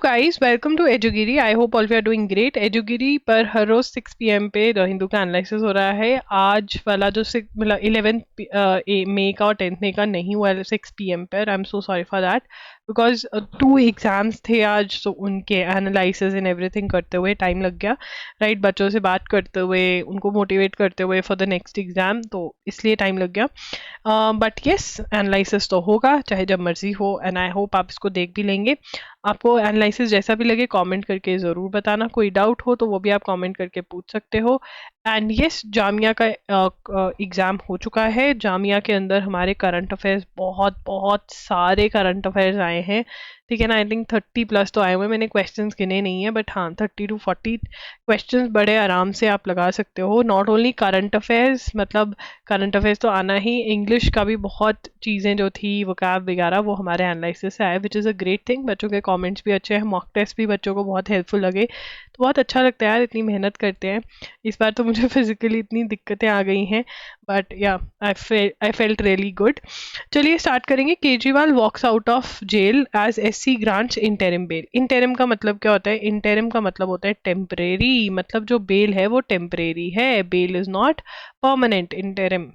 Guys, welcome to एजुगिरी। I hope all we are doing great. एजुगिरी पर हर रोज 6 पीएम पे द हिंदू का एनालिसिस हो रहा है। आज वाला जो मतलब 11 मई का और 10 मई का नहीं हुआ 6 पीएम पर। I am so sorry for that because 2 exams थे आज, सो उनके एनालिसिस एंड एवरीथिंग करते हुए टाइम लग गया। राइट, बच्चों से बात करते हुए, उनको मोटिवेट करते हुए फॉर द नेक्स्ट एग्जाम, तो इसलिए टाइम लग गया। बट येस, एनालिसिस तो होगा चाहे जब मर्जी हो, एंड आई होप आप इसको देख भी लेंगे। आपको एनालिसिस जैसा भी लगे कमेंट करके ज़रूर बताना। कोई डाउट हो तो वो भी आप कमेंट करके पूछ सकते हो। एंड यस, जामिया का एग्ज़ाम हो चुका है। जामिया के अंदर हमारे करंट अफेयर्स बहुत बहुत सारे करंट अफेयर्स आए हैं। ठीक है ना, आई थिंक 30+ तो आए हुए हैं। मैंने क्वेश्चंस गिने नहीं है, बट हाँ 30 to 40 क्वेश्चंस बड़े आराम से आप लगा सकते हो। नॉट ओनली करंट अफेयर्स, मतलब करंट अफेयर्स तो आना ही, इंग्लिश का भी बहुत चीज़ें जो थी वोकैब वगैरह वो हमारे एनालिसिस से आए, which is a great thing. बच्चों के कमेंट्स भी अच्छे हैं, मॉक टेस्ट भी बच्चों को बहुत हेल्पफुल लगे, तो बहुत अच्छा लगता है यार, इतनी मेहनत करते हैं। इस बार तो मुझे फिजिकली इतनी दिक्कतें आ गई हैं, but yeah I felt really good. चलिए स्टार्ट करेंगे। Kejriwal walks out of jail as SC grants interim bail. Interim का मतलब क्या होता है? इंटरिम का मतलब होता है टेम्परेरी, मतलब जो बेल है वो टेम्परेरी है, bail is not permanent. Interim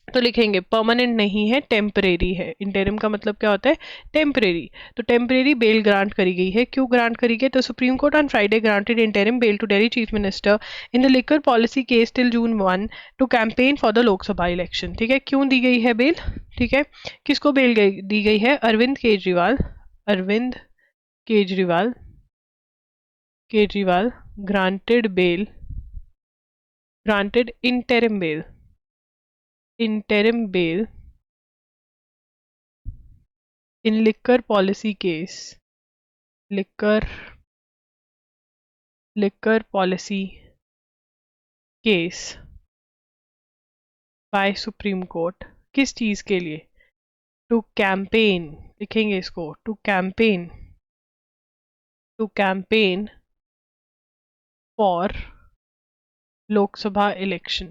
तो लिखेंगे परमानेंट नहीं है, टेम्परेरी है। इंटरिम का मतलब क्या होता है? टेम्परेरी। तो टेम्परेरी बेल ग्रांट करी गई है। क्यों ग्रांट करी गई? तो Supreme Court on Friday granted interim bail to Delhi chief minister in the liquor policy case till June 1 to campaign for the Lok Sabha election. ठीक है, क्यों दी गई है बेल? ठीक है, किसको बेल दी गई है? Arvind Kejriwal. Arvind Kejriwal Kejriwal granted bail, granted interim bail, interim bail in liquor policy case, liquor policy case by Supreme Court। किस चीज के लिए? टू कैंपेन, लिखेंगे इसको, to campaign for Lok Sabha election,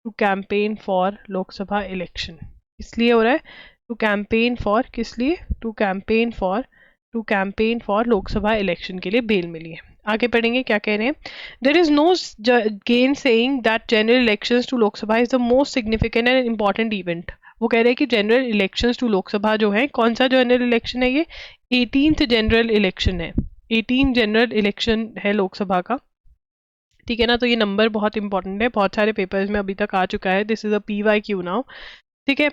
to campaign for Lok Sabha election. इसलिए हो रहा है टू कैंपेन फॉर, किस लिए? To campaign for Lok Sabha election के लिए बेल मिली है। आगे पढ़ेंगे क्या कह रहे हैं। There is no gainsaying that general elections to Lok Sabha is the most significant and important event. वो कह रहे हैं कि जनरल इलेक्शंस टू लोकसभा जो है, कौन सा जनरल इलेक्शन है ये? 18th जनरल इलेक्शन है। 18 जनरल इलेक्शन है लोकसभा का। ठीक है ना, तो ये नंबर बहुत इंपॉर्टेंट है, बहुत सारे पेपर्स में अभी तक आ चुका है। This is a PYQ now. ठीक है,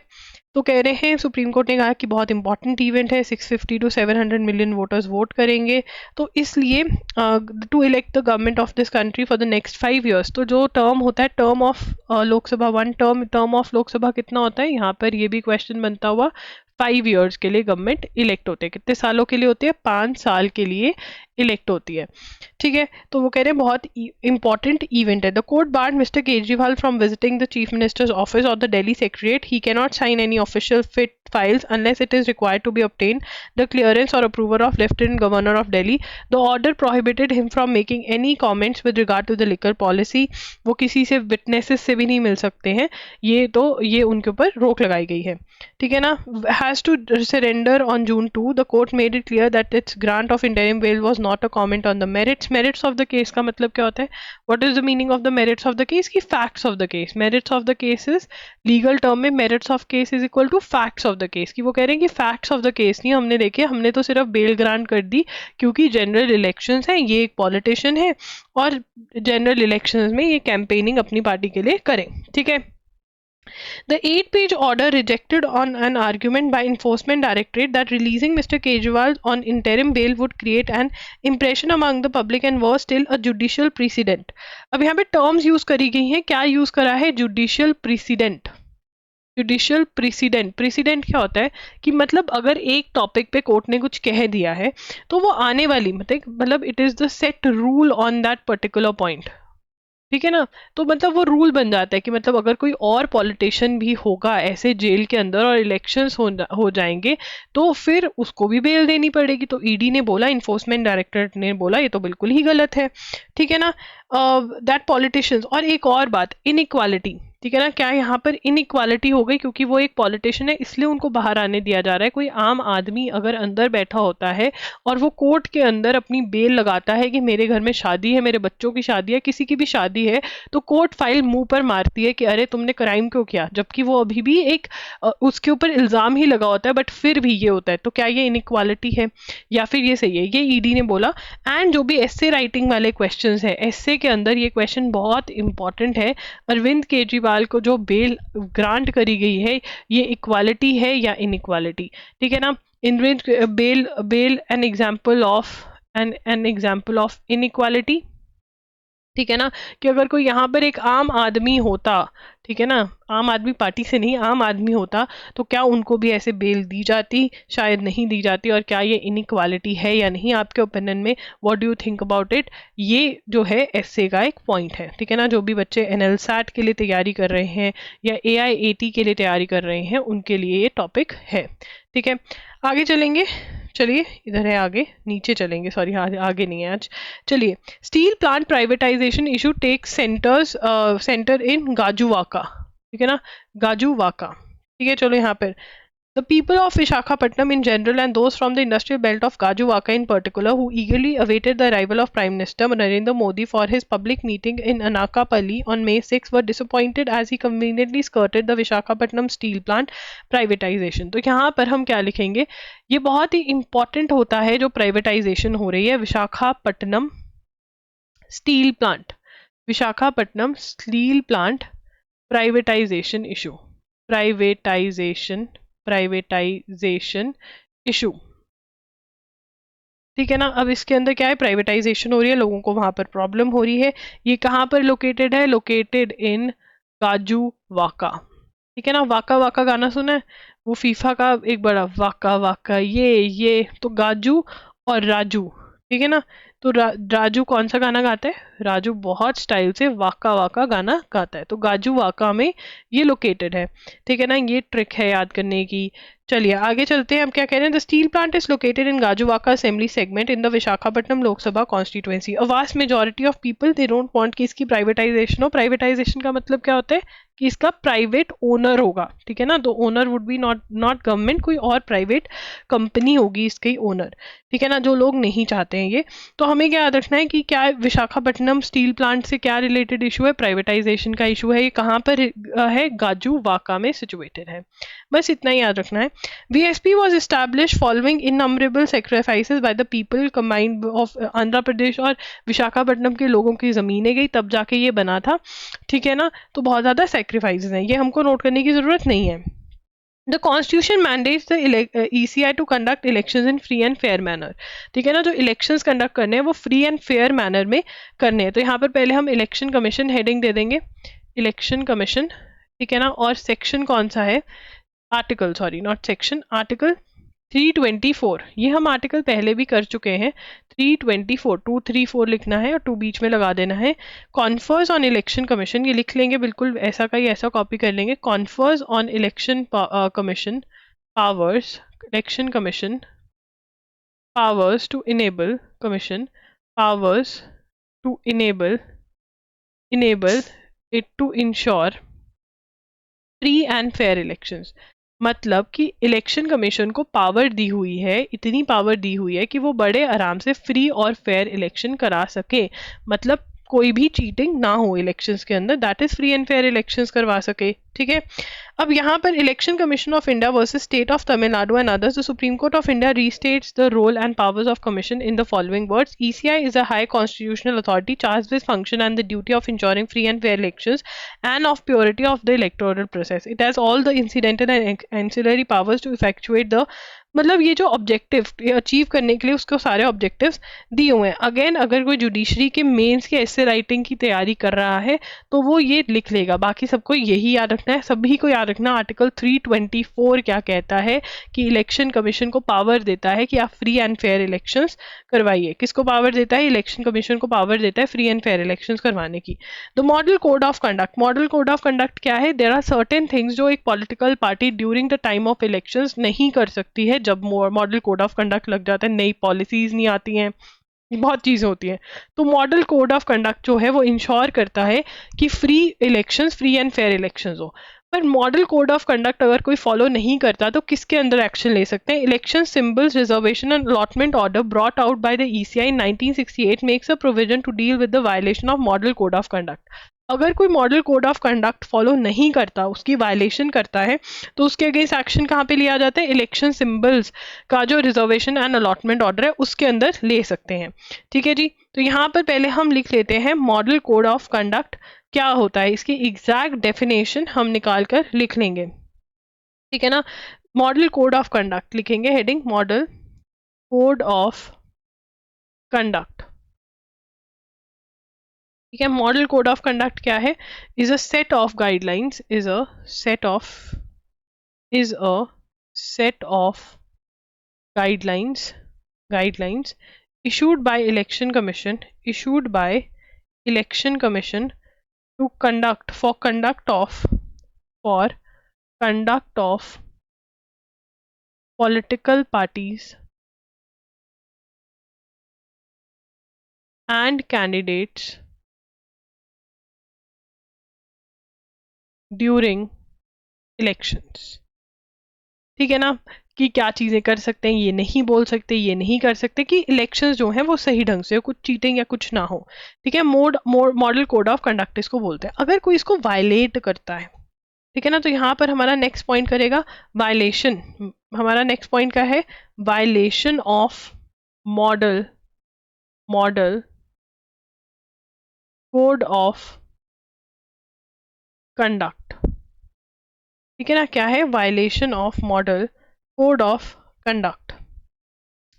तो कह रहे हैं सुप्रीम कोर्ट ने कहा कि बहुत इंपॉर्टेंट इवेंट है, 650 to 700 मिलियन वोटर्स वोट करेंगे, तो इसलिए to elect the government of this country for the next 5 years। तो जो टर्म होता है, term of Lok Sabha, one term of Lok Sabha कितना होता है? यहाँ पर ये भी क्वेश्चन बनता हुआ। 5 years के लिए गवर्नमेंट इलेक्ट होते हैं। कितने सालों के लिए होते हैं? 5 साल के लिए इलेक्ट होती है। ठीक है, तो वो कह रहे हैं बहुत इंपॉर्टेंट इवेंट है। The court barred Mister Kejriwal from visiting the chief ministers office और the Delhi secretariat. He can not sign any official fit files unless it is required to be obtained the clearance or approval of Lieutenant Governor of Delhi. The order prohibited him from making any comments with regard to the liquor policy। वो किसी से witnesses से भी नहीं मिल सकते हैं, ये उनके ऊपर रोक लगाई गई है। ठीक है ना, has to surrender on June 2। The court made it clear that its grant of interim bail was not a comment on the merits। merits of the case का मतलब क्या होता है? What is the meaning of the merits of the case? की facts of the case। merits of the case is legal term में merits of case is equal to facts of the case। की वो कह रहे हैं कि facts of the case नहीं हमने देखे, हमने तो सिर्फ बेल ग्रांट कर दी क्योंकि जनरल इलेक्शंस हैं, ये एक पॉलिटिशियन है और जनरल इलेक्शंस में ये कैंपेनिंग अपनी पार्टी के लिए करें। ठीक है, The 8-page order rejected on an argument by Enforcement Directorate that releasing Mr. Kejriwal on interim bail would create an impression among the public and was still a judicial precedent। अब यहाँ पे terms use करी गई हैं, क्या use करा है? Judicial precedent. Judicial precedent, precedent क्या होता है? कि मतलब अगर एक टॉपिक पे कोर्ट ने कुछ कह दिया है तो वो आने वाली मतलब it is the set rule on that particular point. ठीक है ना, तो मतलब वो रूल बन जाता है कि मतलब अगर कोई और पॉलिटिशियन भी होगा ऐसे जेल के अंदर और इलेक्शंस हो जाएंगे तो फिर उसको भी बेल देनी पड़ेगी। तो ईडी ने बोला, इन्फोर्समेंट डायरेक्टरेट ने बोला ये तो बिल्कुल ही गलत है। ठीक है ना, दैट पॉलिटिशियंस, और एक और बात, इनइक्वालिटी, ठीक है ना, क्या यहाँ पर इनइक्वालिटी हो गई, क्योंकि वो एक पॉलिटिशियन है इसलिए उनको बाहर आने दिया जा रहा है। कोई आम आदमी अगर अंदर बैठा होता है और वो कोर्ट के अंदर अपनी बेल लगाता है कि मेरे घर में शादी है, मेरे बच्चों की शादी है, किसी की भी शादी है, तो कोर्ट फाइल मुंह पर मारती है कि अरे तुमने क्राइम क्यों किया, जबकि वो अभी भी एक उसके ऊपर इल्जाम ही लगा होता है, बट फिर भी ये होता है। तो क्या ये इनइक्वालिटी है या फिर ये सही है? ये ईडी ने बोला। एंड जो भी एस्से राइटिंग वाले क्वेश्चंस है, एस्से के अंदर ये क्वेश्चन बहुत इंपॉर्टेंट है, अरविंद केजरीवाल को जो बेल ग्रांट करी गई है, ये इक्वालिटी है या इनइक्वालिटी, ठीक है ना। In bail an example of inequality, ठीक है ना, कि अगर कोई यहाँ पर एक आम आदमी होता, ठीक है ना, आम आदमी पार्टी से नहीं, आम आदमी होता, तो क्या उनको भी ऐसे बेल दी जाती? शायद नहीं दी जाती। और क्या ये इनइक्वालिटी है या नहीं आपके ओपिनियन में? What do you think about it? ये जो है एसए का एक पॉइंट है, ठीक है ना। जो भी बच्चे एनएलसैट के लिए तैयारी कर रहे हैं या एआईएटी के लिए तैयारी कर रहे हैं, उनके लिए ये टॉपिक है, ठीक है। आगे चलेंगे, चलिए इधर है, आगे नीचे चलेंगे, सॉरी आगे नहीं है आज। चलिए, steel plant privatisation issue take centre in Gajuwaka, ठीक है ना, गाजुवाका, ठीक है। चलो यहाँ पर the people of Visakhapatnam in general and those from the industrial belt of Gajuwaka in particular who eagerly awaited the arrival of Prime Minister Narendra Modi for his public meeting in Anakapalli on May 6 were disappointed as he conveniently skirted the Visakhapatnam steel plant privatization। तो यहाँ पर हम क्या लिखेंगे? ये बहुत ही important होता है जो प्राइवेटाइजेशन हो रही है Visakhapatnam steel plant, Visakhapatnam steel plant privatisation issue, privatisation issue, ठीक है ना। अब इसके अंदर क्या है? प्राइवेटाइजेशन हो रही है, लोगों को वहां पर प्रॉब्लम हो रही है। ये कहाँ पर लोकेटेड है? लोकेटेड इन गाजुवाका, ठीक है ना। वाका वाका गाना सुना है? वो फीफा का एक बड़ा वाका वाका ये तो गाजू और राजू, ठीक है ना। तो राजू कौन सा गाना गाता है? राजू बहुत स्टाइल से वाका वाका गाना गाता है, तो गाजू वाका में ये लोकेटेड है, ठीक है ना। ये ट्रिक है याद करने की। चलिए आगे चलते हैं। हम क्या कह रहे हैं? The steel plant is located in Gajuwaka assembly segment in the Visakhapatnam Lok Sabha constituency. A vast majority of people they don't want कि इसकी प्राइवेटाइजेशन हो। प्राइवेटाइजेशन का मतलब क्या होता है? कि इसका प्राइवेट ओनर होगा, ठीक है ना। तो owner would be not government, कोई और प्राइवेट कंपनी होगी इसकी ओनर, ठीक है ना, जो लोग नहीं चाहते हैं ये। तो हमें क्या याद रखना है कि क्या विशाखापट्टनम स्टील प्लांट से क्या रिलेटेड इशू है? प्राइवेटाइजेशन का इशू है। ये कहाँ पर है? गाजुवाका में सिचुएटेड है, बस इतना ही याद रखना है। VSP was established following innumerable sacrifices by the people combined of Andhra Pradesh और विशाखापट्टनम के लोगों की जमीनें गई, तब जाके ये बना था, ठीक है ना। तो बहुत ज्यादा सेक्रीफाइसेस हैं, ये हमको नोट करने की जरूरत नहीं है। The constitution mandates the ECI to conduct elections in free and fair manner, ठीक है ना। जो इलेक्शंस कंडक्ट करने हैं वो फ्री एंड फेयर मैनर में करने हैं। तो यहाँ पर पहले हम इलेक्शन कमीशन हेडिंग दे देंगे, इलेक्शन कमीशन, ठीक है ना। और सेक्शन कौन सा है? Article, sorry not section, article 324। ये हम आर्टिकल पहले भी कर चुके हैं। 324, 234 लिखना है और 2 बीच में लगा देना है। कॉन्फर्स ऑन इलेक्शन कमीशन, ये लिख लेंगे बिल्कुल ऐसा का ही ऐसा कॉपी कर लेंगे। Confers on election commission powers, election commission powers to enable, commission powers to enable it to ensure free and fair elections. मतलब कि इलेक्शन कमीशन को पावर दी हुई है, इतनी पावर दी हुई है कि वो बड़े आराम से फ्री और फेयर इलेक्शन करा सके। मतलब कोई भी चीटिंग ना हो इलेक्शंस के अंदर, that is free and fair elections करवा सके, ठीक है। अब यहाँ पर election commission of India versus state of Tamil Nadu and others, the supreme court of India restates the role and powers of commission in the following words. ECI is a high constitutional authority charged with function and the duty of ensuring free and fair elections and of purity of the electoral process. It has all the incidental and ancillary powers to effectuate the, मतलब ये जो objective achieve करने के लिए उसको सारे objectives दिए हुए हैं। अगेन अगर कोई जुडिशरी के मेंस के ऐसे राइटिंग की तैयारी कर रहा है तो वो ये लिख लेगा, बाकी सबको यही याद रखना है, सभी को याद रखना। आर्टिकल 324 क्या कहता है? कि इलेक्शन कमीशन को पावर देता है कि आप फ्री एंड फेयर इलेक्शंस करवाइए। किसको पावर देता है? इलेक्शन कमीशन को पावर देता है फ्री एंड फेयर इलेक्शंस करवाने की। The model code of conduct, model code of conduct क्या है? देयर आर सर्टेन थिंग्स जो एक political party during the time of elections नहीं कर सकती है। जब मॉडल कोड ऑफ कंडक्ट लग जाता है, नई पॉलिसीज नहीं आती हैं, बहुत चीज़ें होती हैं। तो मॉडल कोड ऑफ कंडक्ट जो है वो इंश्योर करता है कि फ्री एंड फेयर इलेक्शंस हो। पर मॉडल कोड ऑफ कंडक्ट अगर कोई फॉलो नहीं करता तो किसके अंदर एक्शन ले सकते हैं? Election symbols reservation and allotment order brought out by the ECI in 1968 makes a provision to deal with the violation of model code of conduct. अगर कोई model code of conduct follow नहीं करता, उसकी violation करता है, तो उसके against action कहाँ पे लिया जाता है? इलेक्शन सिंबल्स का जो रिजर्वेशन एंड अलॉटमेंट ऑर्डर है उसके अंदर ले सकते हैं। ठीक है जी। तो यहाँ पर पहले हम लिख लेते हैं मॉडल कोड ऑफ कंडक्ट क्या होता है, इसकी एग्जैक्ट डेफिनेशन हम निकाल कर लिख लेंगे। ठीक है ना। मॉडल कोड ऑफ कंडक्ट लिखेंगे, heading model code of conduct. ठीक है। मॉडल कोड ऑफ कंडक्ट क्या है? Is a set of guidelines, is a set of guidelines issued by election commission to conduct for conduct of political parties and candidates during elections। ठीक है ना, कि क्या चीज़ें कर सकते हैं, ये नहीं बोल सकते, ये नहीं कर सकते, कि इलेक्शंस जो हैं वो सही ढंग से, कुछ चीटिंग या कुछ ना हो। ठीक है। मॉडल कोड ऑफ कंडक्ट इसको बोलते हैं। अगर कोई इसको वायलेट करता है, ठीक है ना, तो यहाँ पर हमारा नेक्स्ट पॉइंट करेगा वायलेशन। हमारा नेक्स्ट पॉइंट क्या है? Violation of model code of conduct. ठीक है ना, क्या है? Violation of model code of conduct.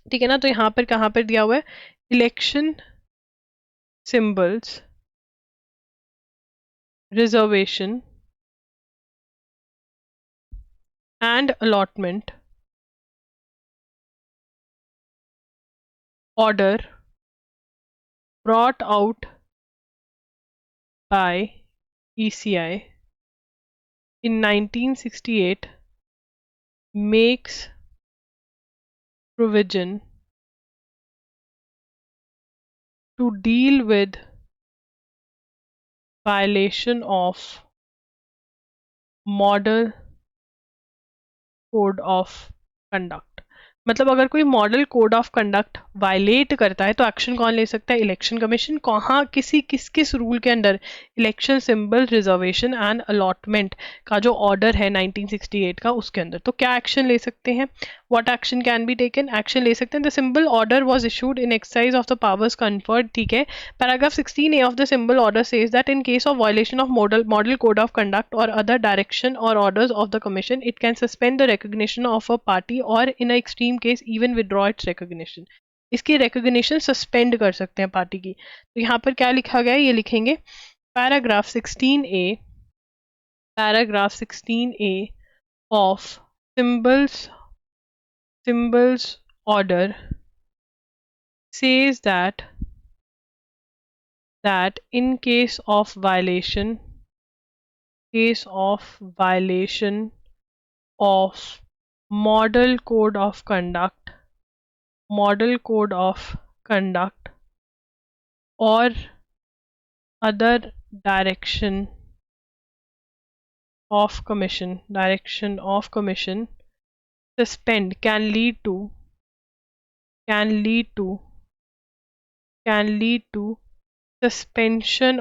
ठीक है ना। तो यहाँ पर कहाँ पर दिया हुआ है? Election symbols reservation and allotment order brought out by ECI in 1968 makes provision to deal with violation of model code of conduct। मतलब अगर कोई model code of conduct violate करता है तो एक्शन कौन ले सकता है? Election commission. कहाँ, किस रूल के under? Election symbol reservation and allotment का जो ऑर्डर है 1968 का, उसके अंदर। तो क्या एक्शन ले सकते हैं? What action can be taken? Action ले सकते हैं। The symbol order was issued in exercise of the powers conferred. ठीक है। Paragraph 16A of the symbol order says that in case of violation of model code of conduct और other direction और orders of the commission it can suspend the recognition of a party और in a extreme case even withdraw its recognition. इसकी recognition suspend कर सकते हैं party की। तो यहाँ पर क्या लिखा गया है, ये लिखेंगे paragraph 16A of symbols order says that in case of violation of model code of conduct or other direction of commission suspend can lead to suspension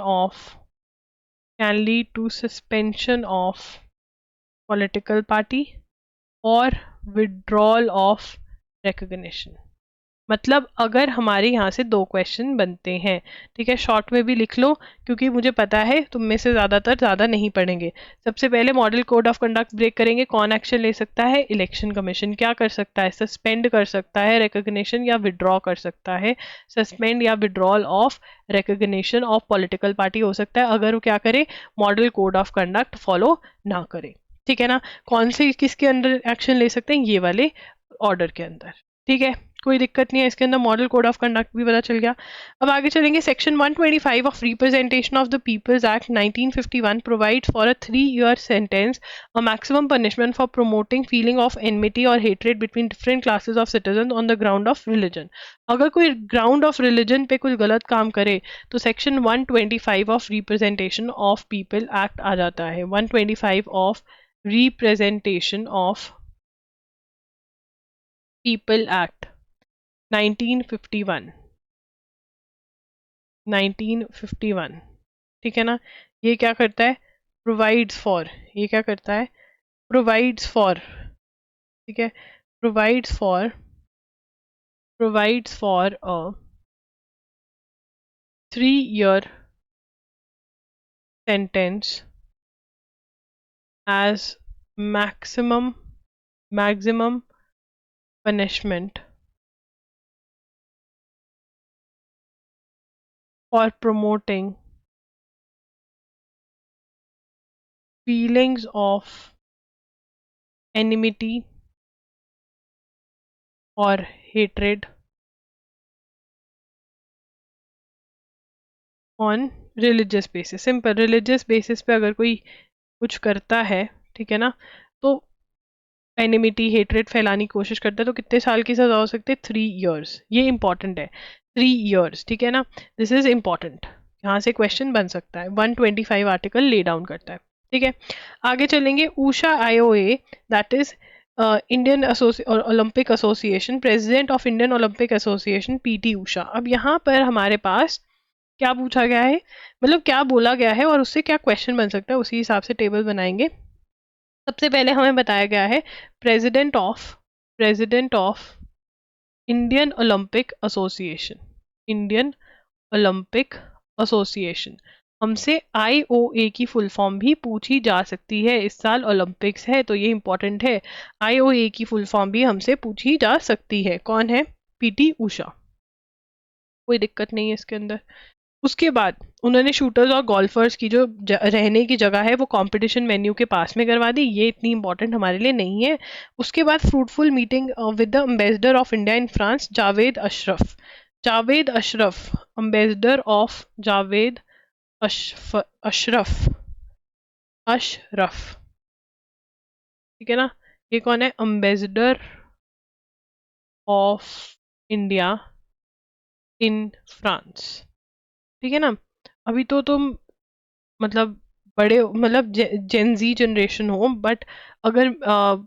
of political party और withdrawal of recognition। मतलब अगर हमारे यहाँ से 2 question बनते हैं, ठीक है, शॉर्ट में भी लिख लो क्योंकि मुझे पता है तुम में से ज़्यादा नहीं पढ़ेंगे। सबसे पहले model code of conduct break करेंगे, कौन एक्शन ले सकता है? Election commission. क्या कर सकता है? सस्पेंड कर सकता है, रिकॉग्निशन या विड्रॉ कर सकता है। सस्पेंड या withdrawal of recognition of political party हो सकता है अगर वो क्या करे? Model code of conduct follow ना करे। ठीक है ना। कौन से किसके अंदर एक्शन ले सकते हैं? ये वाले ऑर्डर के अंदर। ठीक है। कोई दिक्कत नहीं है इसके अंदर, मॉडल कोड ऑफ कंडक्ट भी पता चल गया। अब आगे चलेंगे, section 125 of representation of the peoples act 1951 provides for a 3-year sentence a maximum punishment for promoting feeling of enmity और hatred between different classes of citizen on the ground of religion. अगर कोई ground of religion पे कुछ गलत काम करे तो section 125 of representation of people act आ जाता है। 125 of representation of people act 1951, ठीक है ना। ये क्या करता है, प्रोवाइड्स फॉर, ये क्या करता है, प्रोवाइड्स फॉर, ठीक है, provides for a 3-year sentence as maximum punishment for promoting feelings of enmity or hatred on religious basis। Simple, religious basis पे अगर कोई कुछ करता है, ठीक है ना, तो एनिमिटी हेट्रेड फैलाने की कोशिश करता है तो कितने साल की सजा हो सकती है, 3 years। ये इंपॉर्टेंट है, 3 years, ठीक है ना, दिस इज इंपॉर्टेंट, यहाँ से क्वेश्चन बन सकता है। 125 आर्टिकल ले डाउन करता है, ठीक है। आगे चलेंगे, Usha IOA that is Indian Olympic association, president of Indian Olympic association PT Usha. अब यहाँ पर हमारे पास क्या पूछा गया है, मतलब क्या बोला गया है और उससे क्या क्वेश्चन बन सकता है, उसी हिसाब से टेबल बनाएंगे। सबसे पहले हमें बताया गया है president of Indian Olympic association, Indian Olympic association. हमसे IOA की फुल फॉर्म भी पूछी जा सकती है, इस साल ओलंपिक्स है तो ये इंपॉर्टेंट है। IOA की फुल फॉर्म भी हमसे पूछी जा सकती है। कौन है, PT ऊषा, कोई दिक्कत नहीं है इसके अंदर। उसके बाद उन्होंने शूटर्स और गोल्फर्स की जो रहने की जगह है वो कंपटीशन वेन्यू के पास में करवा दी, ये इतनी इंपॉर्टेंट हमारे लिए नहीं है। उसके बाद fruitful meeting with the ambassador of India in France Javed Ashraf, ambassador of Javed Ashraf, ठीक है ना। ये कौन है, ambassador of India in France, ठीक है ना। अभी तो तुम मतलब बड़े, मतलब जेनजी जनरेशन हो, बट अगर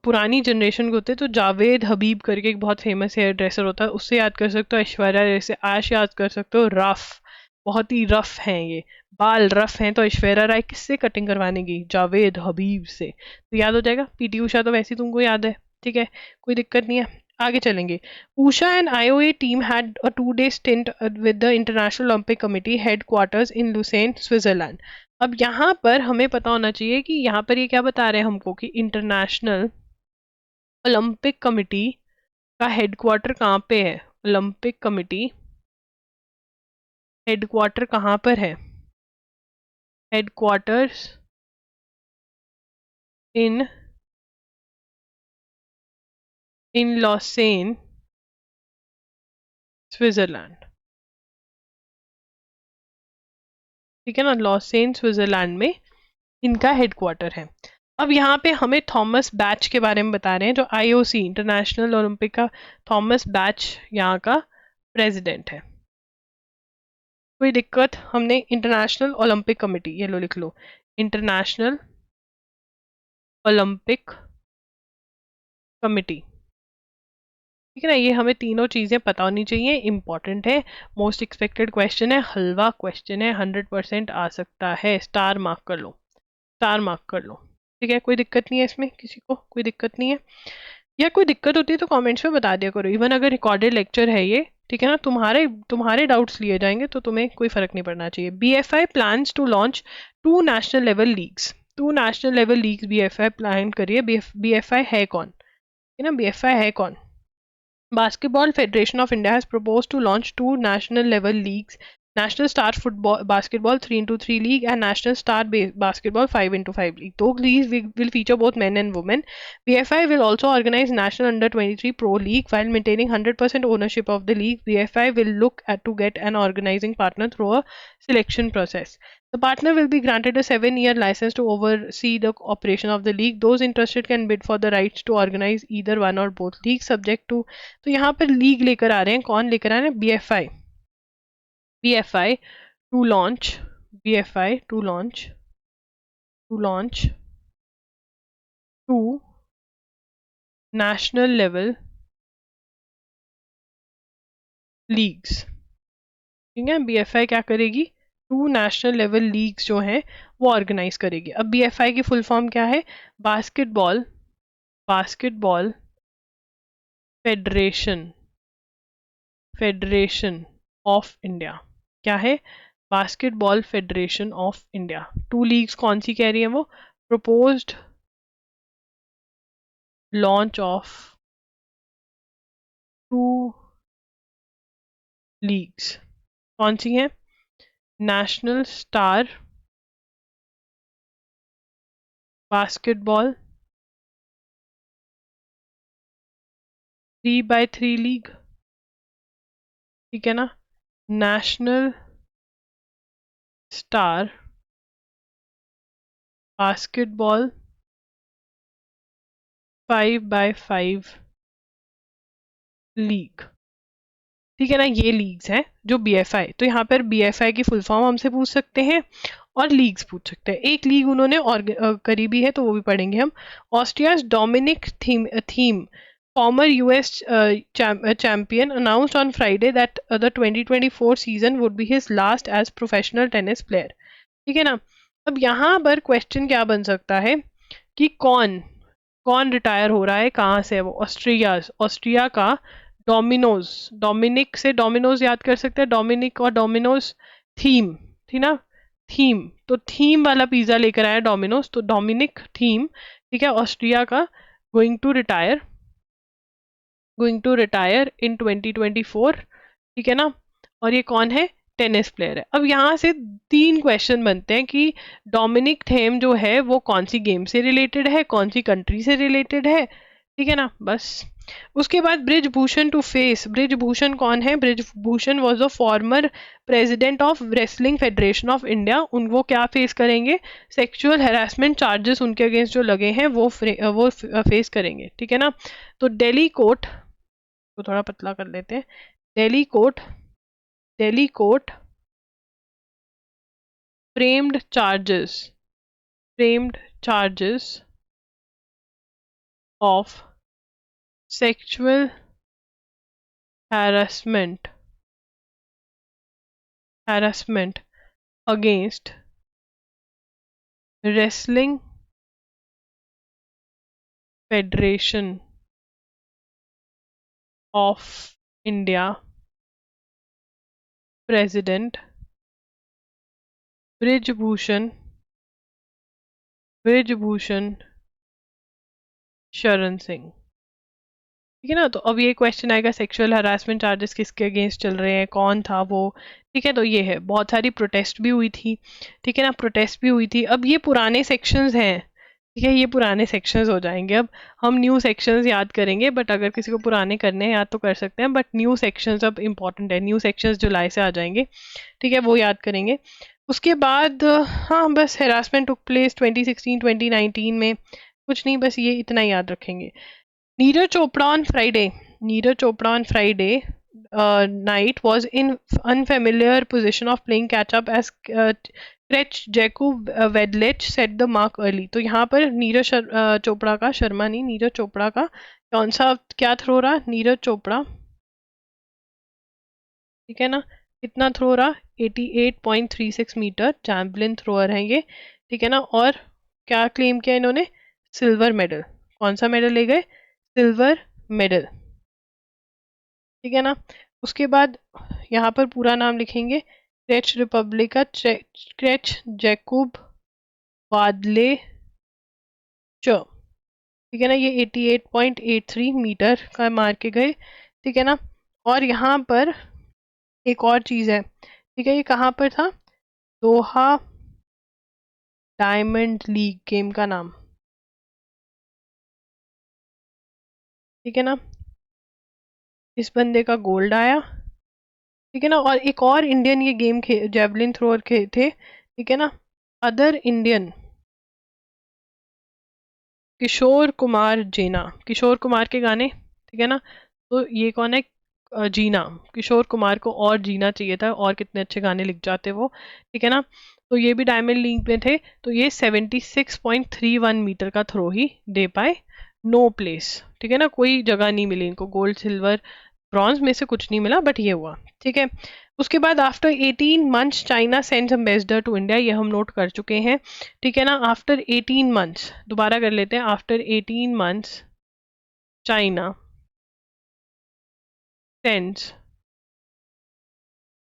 पुरानी जनरेशन के होते तो जावेद हबीब करके एक बहुत फेमस हेयर ड्रेसर होता है, उससे याद कर सकते हो, ऐश्वर्या जैसे आश याद कर सकते हो, रफ, बहुत ही रफ हैं ये, बाल रफ हैं, तो ऐश्वर्या राय किससे कटिंग करवाने गई, जावेद हबीब से, तो याद हो जाएगा। PT ऊषा तो वैसे तुमको याद है, ठीक है, कोई दिक्कत नहीं है। आगे चलेंगे, Usha and IOA team had a 2-day stint with the international Olympic committee headquarters in Lausanne, Switzerland. अब यहाँ पर हमें पता होना चाहिए कि यहाँ पर ये क्या बता रहे हैं हमको कि इंटरनेशनल ओलंपिक कमिटी का हेडक्वार्टर कहाँ पे है, ओलंपिक कमिटी हेडक्वार्टर कहाँ पर है, हेडक्वार्टर्स इन लॉसेन, स्विट्जरलैंड, ठीक है ना, लॉसेन स्विट्जरलैंड में इनका हेडक्वार्टर है। अब यहाँ पे हमें थॉमस बैच के बारे में बता रहे हैं, जो IOC इंटरनेशनल ओलंपिक का थॉमस बैच यहाँ का प्रेसिडेंट है। कोई दिक्कत, हमने इंटरनेशनल ओलंपिक कमेटी, ये लो लिख लो, इंटरनेशनल ओलंपिक कमेटी, ठीक है ना। ये हमें तीनों चीज़ें पता होनी चाहिए, इंपॉर्टेंट है, मोस्ट एक्सपेक्टेड क्वेश्चन है, हलवा क्वेश्चन है, 100% आ सकता है, स्टार मार्क कर लो, स्टार मार्क कर लो, ठीक है, कोई दिक्कत नहीं है इसमें, किसी को कोई दिक्कत नहीं है। या कोई दिक्कत होती है तो कमेंट्स में बता दिया करो, इवन अगर रिकॉर्डेड लेक्चर है ये, ठीक है ना, तुम्हारे डाउट्स लिए जाएंगे तो तुम्हें कोई फर्क नहीं पड़ना चाहिए। BFI plans to launch 2 national level leagues, 2 national level leagues BFI plan करिए। BFI है कौन, ठीक है ना, BFI है कौन, basketball federation of India has propose to launch 2 national level leagues national star football basketball 3x3 league and national star basketball 5x5 league. Though leagues will feature both men and women, BFI will also organize National Under 23 Pro League while maintaining 100% ownership of the league. BFI will look to get an organizing partner through a selection process. The partner will be granted a 7-year license to oversee the operation of the league. Those interested can bid for the rights to organize either one or both leagues subject to. तो यहाँ पर league लेकर आ रहे हैं, कौन लेकर आ रहे हैं? BFI to launch two national level leagues. ठीक है, BFI क्या करेगी? 2 नेशनल लेवल लीग्स जो हैं वो ऑर्गेनाइज करेगी. अब BFI की फुल फॉर्म क्या है? Basketball federation of India. क्या है? Basketball federation of India. 2 leagues कौन सी कह रही है वो? Proposed launch of 2 leagues. कौन सी हैं? National star basketball 3x3 league. ठीक है ना? National star basketball 5x5 league. ठीक है ना? ये लीग्स हैं जो BFI. तो यहाँ पर BFI की फुल फॉर्म हमसे पूछ सकते हैं और लीग्स पूछ सकते हैं. एक लीग उन्होंने और करी भी है तो वो भी पढ़ेंगे हम. Austria's Dominic Thiem former US champion announced on Friday that the 2024 season would be his last as professional tennis player. ठीक है ना? अब यहाँ पर क्वेश्चन क्या बन सकता है कि कौन रिटायर हो रहा है, कहाँ से है वो? ऑस्ट्रिया का डोमिनिक से डोमिनोज याद कर सकते हैं. डोमिनिक और डोमिनोज थीम थी ना? थीम, तो थीम वाला पिज्जा लेकर आया डोमिनोज. तो डोमिनिक थीम, ठीक है, ऑस्ट्रिया का, गोइंग टू रिटायर इन 2024. ठीक है ना? और ये कौन है? टेनिस प्लेयर है. अब यहाँ से 3 क्वेश्चन बनते हैं कि डोमिनिक थीम जो है वो कौन सी गेम से रिलेटेड है, कौन सी कंट्री से रिलेटेड है. ठीक है ना? बस. उसके बाद ब्रिजभूषण कौन है? Brijbhushan was a former president of wrestling federation of India. वो क्या फेस करेंगे? सेक्सुअल हैरेसमेंट चार्जेस उनके अगेंस्ट जो लगे हैं वो फेस करेंगे. ठीक है ना? तो दिल्ली कोर्ट को थोड़ा पतला कर लेते हैं. Delhi court framed charges of sexual harassment against wrestling federation of India president Brijbhushan Sharan Singh. ठीक है ना? तो अब ये क्वेश्चन आएगा सेक्सुअल हरासमेंट चार्जेस किसके अगेंस्ट चल रहे हैं, कौन था वो. ठीक है, तो ये है. बहुत सारी प्रोटेस्ट भी हुई थी. ठीक है ना? प्रोटेस्ट भी हुई थी. अब ये पुराने सेक्शंस हैं. ठीक है, ये पुराने सेक्शंस हो जाएंगे. अब हम न्यू सेक्शंस याद करेंगे, बट अगर किसी को पुराने करने हैं याद तो कर सकते हैं, बट न्यू सेक्शंस अब इम्पॉर्टेंट है. न्यू सेक्शंस जुलाई से आ जाएंगे. ठीक है, वो याद करेंगे. उसके बाद हाँ, बस हेरासमेंट टुक प्लेस 2016-2019 में. कुछ नहीं, बस ये इतना याद रखेंगे. Neeraj Chopra on Friday night was in unfamiliar position of playing catch up as Krejcikov Vedlich set the mark early. तो यहाँ पर नीरज चोपड़ा का कौन सा क्या थ्रो रहा? नीरज चोपड़ा. ठीक है ना? कितना थ्रो रहा? 88.36 मीटर. जैवलिन थ्रोअर है ये. ठीक है ना? और क्या क्लेम किया इन्होंने? Silver medal. कौन सा मेडल ले गए? Silver medal. ठीक है ना? उसके बाद यहाँ पर पूरा नाम लिखेंगे. क्रेचजैकूब वादले च. ठीक है ना? ये 88.83 मीटर का मार के गए. ठीक है ना? और यहाँ पर एक और चीज़ है ठीक है, ये कहाँ पर था? दोहा डायमंड लीग गेम का नाम, ठीक है ना। इस बंदे का गोल्ड आया, ठीक है ना। और एक और इंडियन ये गेम जेवलिन थ्रोअर के थे, ठीक है ना। अदर इंडियन किशोर कुमार जेना, किशोर कुमार के गाने, ठीक है ना। तो ये कौन है? जीना। किशोर कुमार को और जीना चाहिए था, और कितने अच्छे गाने लिख जाते वो, ठीक है ना। तो ये भी डायमंड लीग में थे। तो ये 76.31 मीटर का थ्रो ही दे पाए। नो प्लेस, ठीक है ना, कोई जगह नहीं मिली इनको, गोल्ड सिल्वर ब्रॉन्ज में से कुछ नहीं मिला, बट ये हुआ, ठीक है। उसके बाद after 18 months China sends ambassador to India, ये हम नोट कर चुके हैं, ठीक है ना। आफ्टर 18 मंथ्स, दोबारा कर लेते हैं, after 18 months China sends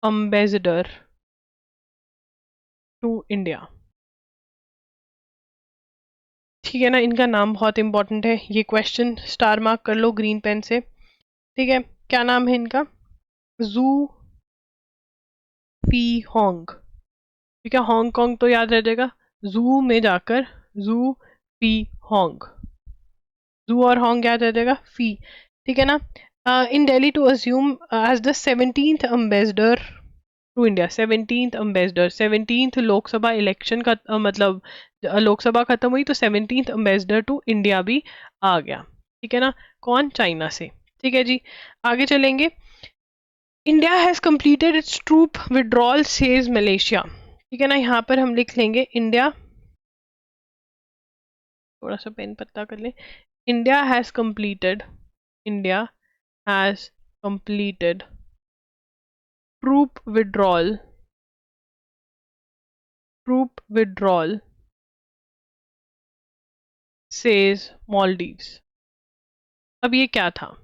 ambassador to India, ठीक है ना। इनका नाम बहुत इंपॉर्टेंट है, ये क्वेश्चन स्टार मार्क कर लो ग्रीन पेन से, ठीक है। क्या नाम है इनका? जू फी होंग, ठीक है। हांगकांग तो याद रह जाएगा, जू में जाकर जू फी होंग, जू और होंग याद रह जाएगा, फी, ठीक है ना। In Delhi to assume as the 17th ambassador to India, 17th ambassador, 17th Lok Sabha election का मतलब लोकसभा खत्म हुई तो 17th एम्बेसडर टू इंडिया भी आ गया, ठीक है ना। कौन? चाइना से, ठीक है जी। आगे चलेंगे। India has completed its troop withdrawal says Malaysia, ठीक है ना। यहाँ पर हम लिख लेंगे इंडिया, थोड़ा सा पेन पत्ता कर लें। India has completed, India has completed troop withdrawal, troop withdrawal says Maldives. अब ये क्या था?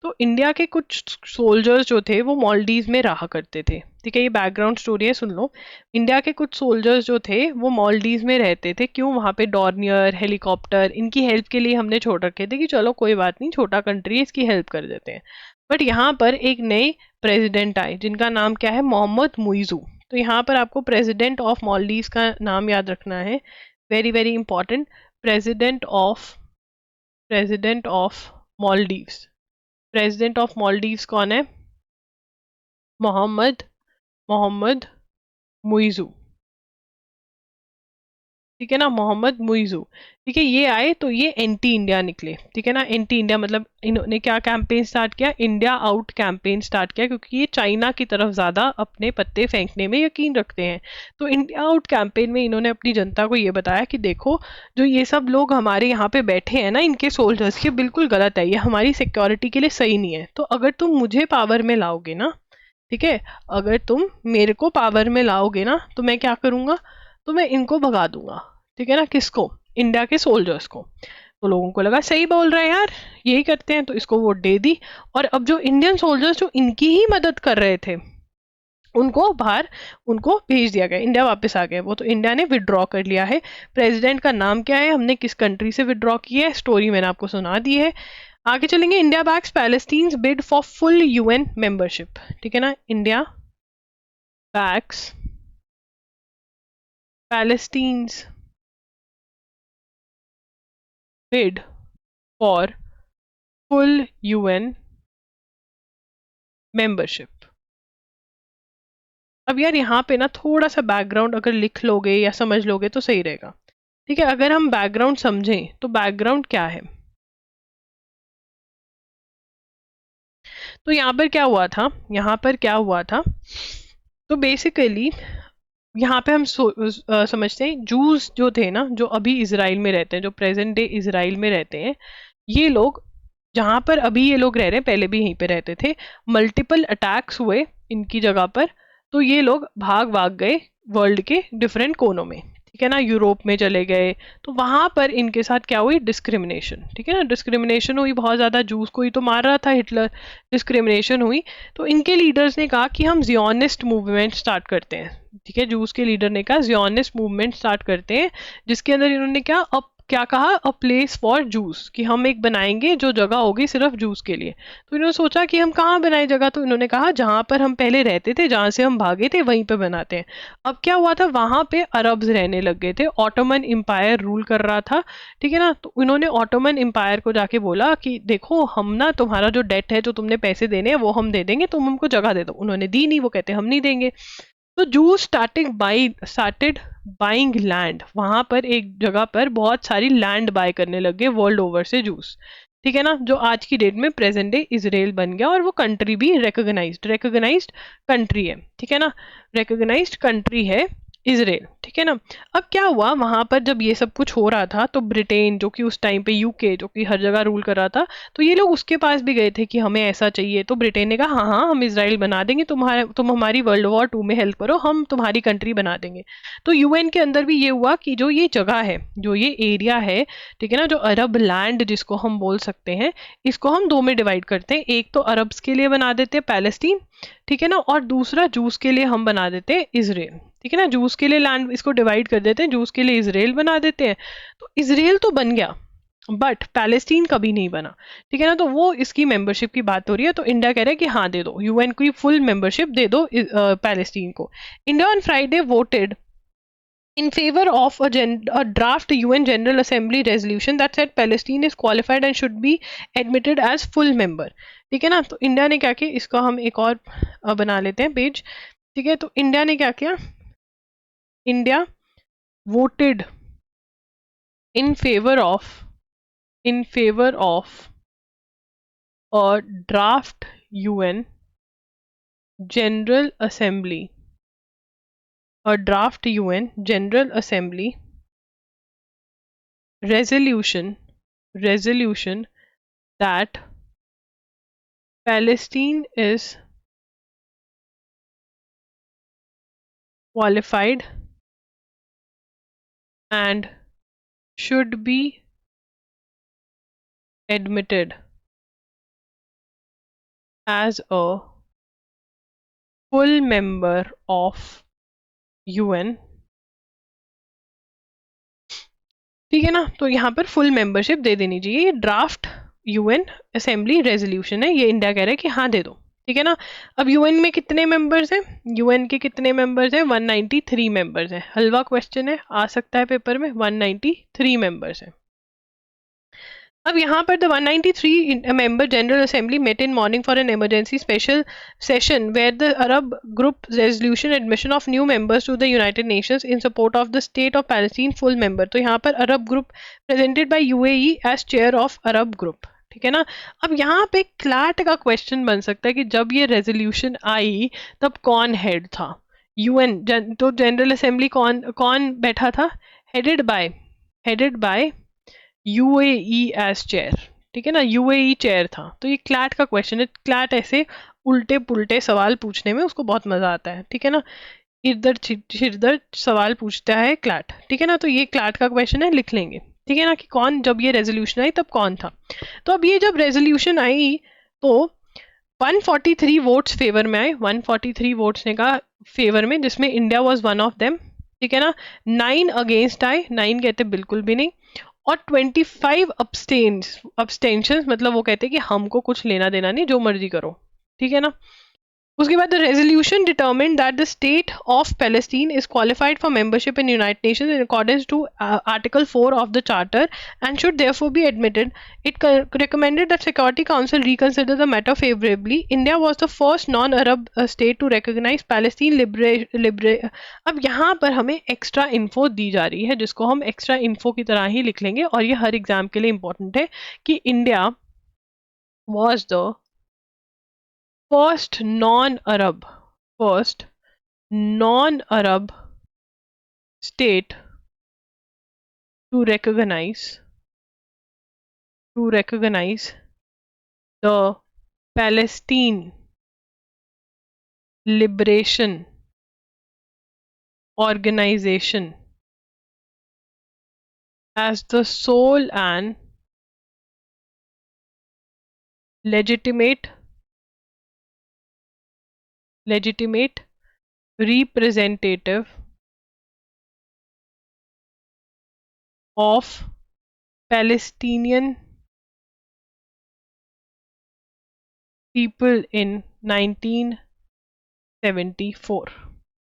तो इंडिया के कुछ सोल्जर्स जो थे वो मालदीव में रहा करते थे, ठीक है। ये बैकग्राउंड स्टोरी है, सुन लो। इंडिया के कुछ सोल्जर्स जो थे वो मालदीव में रहते थे। क्यों? वहाँ पे डॉर्नियर हेलीकॉप्टर इनकी हेल्प के लिए हमने छोड़ रखे थे कि चलो कोई बात नहीं, छोटा कंट्री है, इसकी हेल्प कर देते हैं। बट यहाँ पर एक नए प्रेसिडेंट आए जिनका नाम क्या है? मोहम्मद मुइजू। तो यहाँ पर आपको प्रेसिडेंट ऑफ मालदीव का नाम याद रखना है, very very important. President of Maldives, president of Maldives कौन है? मोहम्मद मोहम्मद मुइजू, ठीक है ना, मोहम्मद मुइजू, ठीक है। ये आए तो ये एंटी इंडिया निकले, ठीक है ना। एंटी इंडिया मतलब इन्होंने क्या कैंपेन स्टार्ट किया? इंडिया आउट कैंपेन स्टार्ट किया, क्योंकि ये चाइना की तरफ ज़्यादा अपने पत्ते फेंकने में यकीन रखते हैं। तो इंडिया आउट कैंपेन में इन्होंने अपनी जनता को ये बताया कि देखो, जो ये सब लोग हमारे यहाँ पे बैठे हैं ना, इनके सोल्जर्स, ये बिल्कुल गलत है, ये हमारी सिक्योरिटी के लिए सही नहीं है। तो अगर तुम मुझे पावर में लाओगे ना, ठीक है, अगर तुम मेरे को पावर में लाओगे ना, तो मैं क्या करूंगा? तो मैं इनको भगा दूंगा, ठीक है ना। किसको? इंडिया के सोल्जर्स को। तो लोगों को लगा सही बोल रहे हैं यार, यही करते हैं, तो इसको वोट दे दी। और अब जो इंडियन सोल्जर्स जो इनकी ही मदद कर रहे थे, उनको बाहर, उनको भेज दिया गया, इंडिया वापस आ गए वो। तो इंडिया ने विड्रॉ कर लिया है। प्रेसिडेंट का नाम क्या है? हमने किस कंट्री से विड्रॉ किया है, स्टोरी मैंने आपको सुना दी है। आगे चलेंगे। India backs Palestine's bid for full UN membership, ठीक है ना। India backs Palestine's bid for full UN membership. अब यार यहाँ पे ना थोड़ा सा बैकग्राउंड अगर लिख लोगे या समझ लोगे तो सही रहेगा, ठीक है। अगर हम बैकग्राउंड समझें तो बैकग्राउंड क्या है? तो यहाँ पर क्या हुआ था, यहाँ पर क्या हुआ था? तो बेसिकली यहाँ पे हम समझते हैं, जूस जो थे ना, जो अभी इसराइल में रहते हैं, जो प्रेजेंट डे इसराइल में रहते हैं, ये लोग जहाँ पर अभी ये लोग रह रहे हैं, पहले भी यहीं पे रहते थे। मल्टीपल अटैक्स हुए इनकी जगह पर, तो ये लोग भाग भाग गए वर्ल्ड के डिफरेंट कोनों में, ठीक है ना। यूरोप में चले गए, तो वहां पर इनके साथ क्या हुई? डिस्क्रिमिनेशन, ठीक है ना। डिस्क्रिमिनेशन हुई बहुत ज़्यादा, जूस को ही तो मार रहा था हिटलर, डिस्क्रिमिनेशन हुई। तो इनके लीडर्स ने कहा कि हम जियोनिस्ट मूवमेंट स्टार्ट करते हैं, ठीक है। जूस के लीडर ने कहा जियोनिस्ट मूवमेंट स्टार्ट करते हैं, जिसके अंदर इन्होंने क्या, अब क्या कहा, अ प्लेस फॉर जूस, कि हम एक बनाएंगे जो जगह होगी सिर्फ जूस के लिए। तो इन्होंने सोचा कि हम कहाँ बनाए जगह, तो इन्होंने कहा जहाँ पर हम पहले रहते थे, जहाँ से हम भागे थे, वहीं पे बनाते हैं। अब क्या हुआ था, वहां पे अरब्स रहने लग गए थे, ऑटोमन एम्पायर रूल कर रहा था, ठीक है ना। तो इन्होंने ऑटोमन एम्पायर को जाके बोला कि देखो हम ना तुम्हारा जो डेट है, जो तुमने पैसे देने हैं वो हम दे देंगे, तुम हमको जगह दे दो। उन्होंने दी नहीं, वो कहते हम नहीं देंगे। तो जूस स्टार्टेड बाइंग लैंड, वहां पर एक जगह पर बहुत सारी लैंड बाय करने लग गए वर्ल्ड ओवर से जूस, ठीक है ना, जो आज की डेट में प्रेजेंट डे इसराइल बन गया, और वो कंट्री भी रिकॉग्नाइज्ड कंट्री है, ठीक है ना, रिकॉग्नाइज्ड कंट्री है इसराइल, ठीक है ना। अब क्या हुआ, वहां पर जब ये सब कुछ हो रहा था, तो ब्रिटेन, जो कि उस टाइम पे यूके, जो कि हर जगह रूल कर रहा था, तो ये लोग उसके पास भी गए थे कि हमें ऐसा चाहिए। तो ब्रिटेन ने कहा हाँ हाँ हम इसराइल बना देंगे, तुम हमारी वर्ल्ड वॉर 2 में हेल्प करो, हम तुम्हारी कंट्री बना देंगे। तो यूएन के अंदर भी ये हुआ कि जो ये जगह है, जो ये एरिया है, ठीक है ना, जो अरब लैंड जिसको हम बोल सकते हैं, इसको हम 2 में डिवाइड करते हैं। एक तो अरब्स के लिए बना देते हैं पैलेस्टीन, ठीक है ना, और दूसरा जूस के लिए हम बना देते हैं इसराइल, ठीक है ना। जूस के लिए लैंड इसको डिवाइड कर देते हैं, जूस के लिए इसराइल बना देते हैं। तो इसराइल तो बन गया, बट पैलेस्टीन कभी नहीं बना, ठीक है ना। तो वो इसकी मेंबरशिप की बात हो रही है, तो इंडिया कह रहा है कि हाँ दे दो, यूएन की फुल मेंबरशिप दे दो पैलेस्टीन को। India on Friday voted in favor of a draft UN General Assembly resolution that said Palestine is qualified and should be admitted as full member, ठीक है ना। तो इंडिया ने क्या किया, इसका हम एक और बना लेते हैं पेज, ठीक है। तो इंडिया ने क्या किया, India voted in favor of a draft UN General Assembly, a draft UN General Assembly resolution that Palestine is qualified and should be admitted as a full member of UN, ठीक है ना। तो यहाँ पर full membership दे देनी चाहिए, ये draft UN assembly resolution है, ये इंडिया कह रहा है कि हाँ दे दो, ठीक है ना। अब यूएन में कितने मेंबर्स हैं, यूएन के कितने मेंबर्स हैं, 193 मेंबर्स हैं। हलवा क्वेश्चन है, आ सकता है पेपर में, 193 मेंबर्स हैं। अब यहाँ पर the 193 member General Assembly met in morning for an emergency special session where the Arab group resolution admission of new members to the United Nations in support of the state of Palestine full member। तो यहाँ पर अरब group presented by UAE as chair of Arab group, ठीक है ना। अब यहाँ पे CLAT का क्वेश्चन बन सकता है कि जब ये रेजोल्यूशन आई तब कौन हेड था, यूएन, तो जनरल असेंबली कौन कौन बैठा था, headed by UAE as chair, ठीक है ना, यूएई चेयर था। तो ये क्लैट का क्वेश्चन है, क्लैट ऐसे उल्टे पुल्टे सवाल पूछने में उसको बहुत मजा आता है, ठीक है ना, इधर छिधर सवाल पूछता है क्लैट, ठीक है ना। तो ये क्लैट का क्वेश्चन है, लिख लेंगे, ठीक है ना, कि कौन, जब ये रेजोल्यूशन आई तब कौन था। तो अब ये जब रेजोल्यूशन आई तो 143 वोट्स फेवर में आए, 143 वोट्स ने कहा फेवर में, जिसमें India was one of them, ठीक है ना। 9 अगेंस्ट आए, 9 कहते बिल्कुल भी नहीं, और 25 अब्सटेंशन, मतलब वो कहते हैं कि हमको कुछ लेना देना नहीं, जो मर्जी करो, ठीक है ना। उसके बाद the resolution determined that the state of Palestine is qualified for membership in United Nations in accordance to article 4 of the charter and should therefore be admitted. It recommended that Security Council reconsider the matter favorably. India was the first non-Arab state to recognize Palestine अब यहाँ पर हमें extra info दी जा रही है, जिसको हम extra info की तरह ही लिख लेंगे, और ये हर एग्जाम के लिए इंपॉर्टेंट है कि India was the first non-Arab state to recognize the Palestine Liberation Organization as the sole and legitimate representative of Palestinian people in 1974,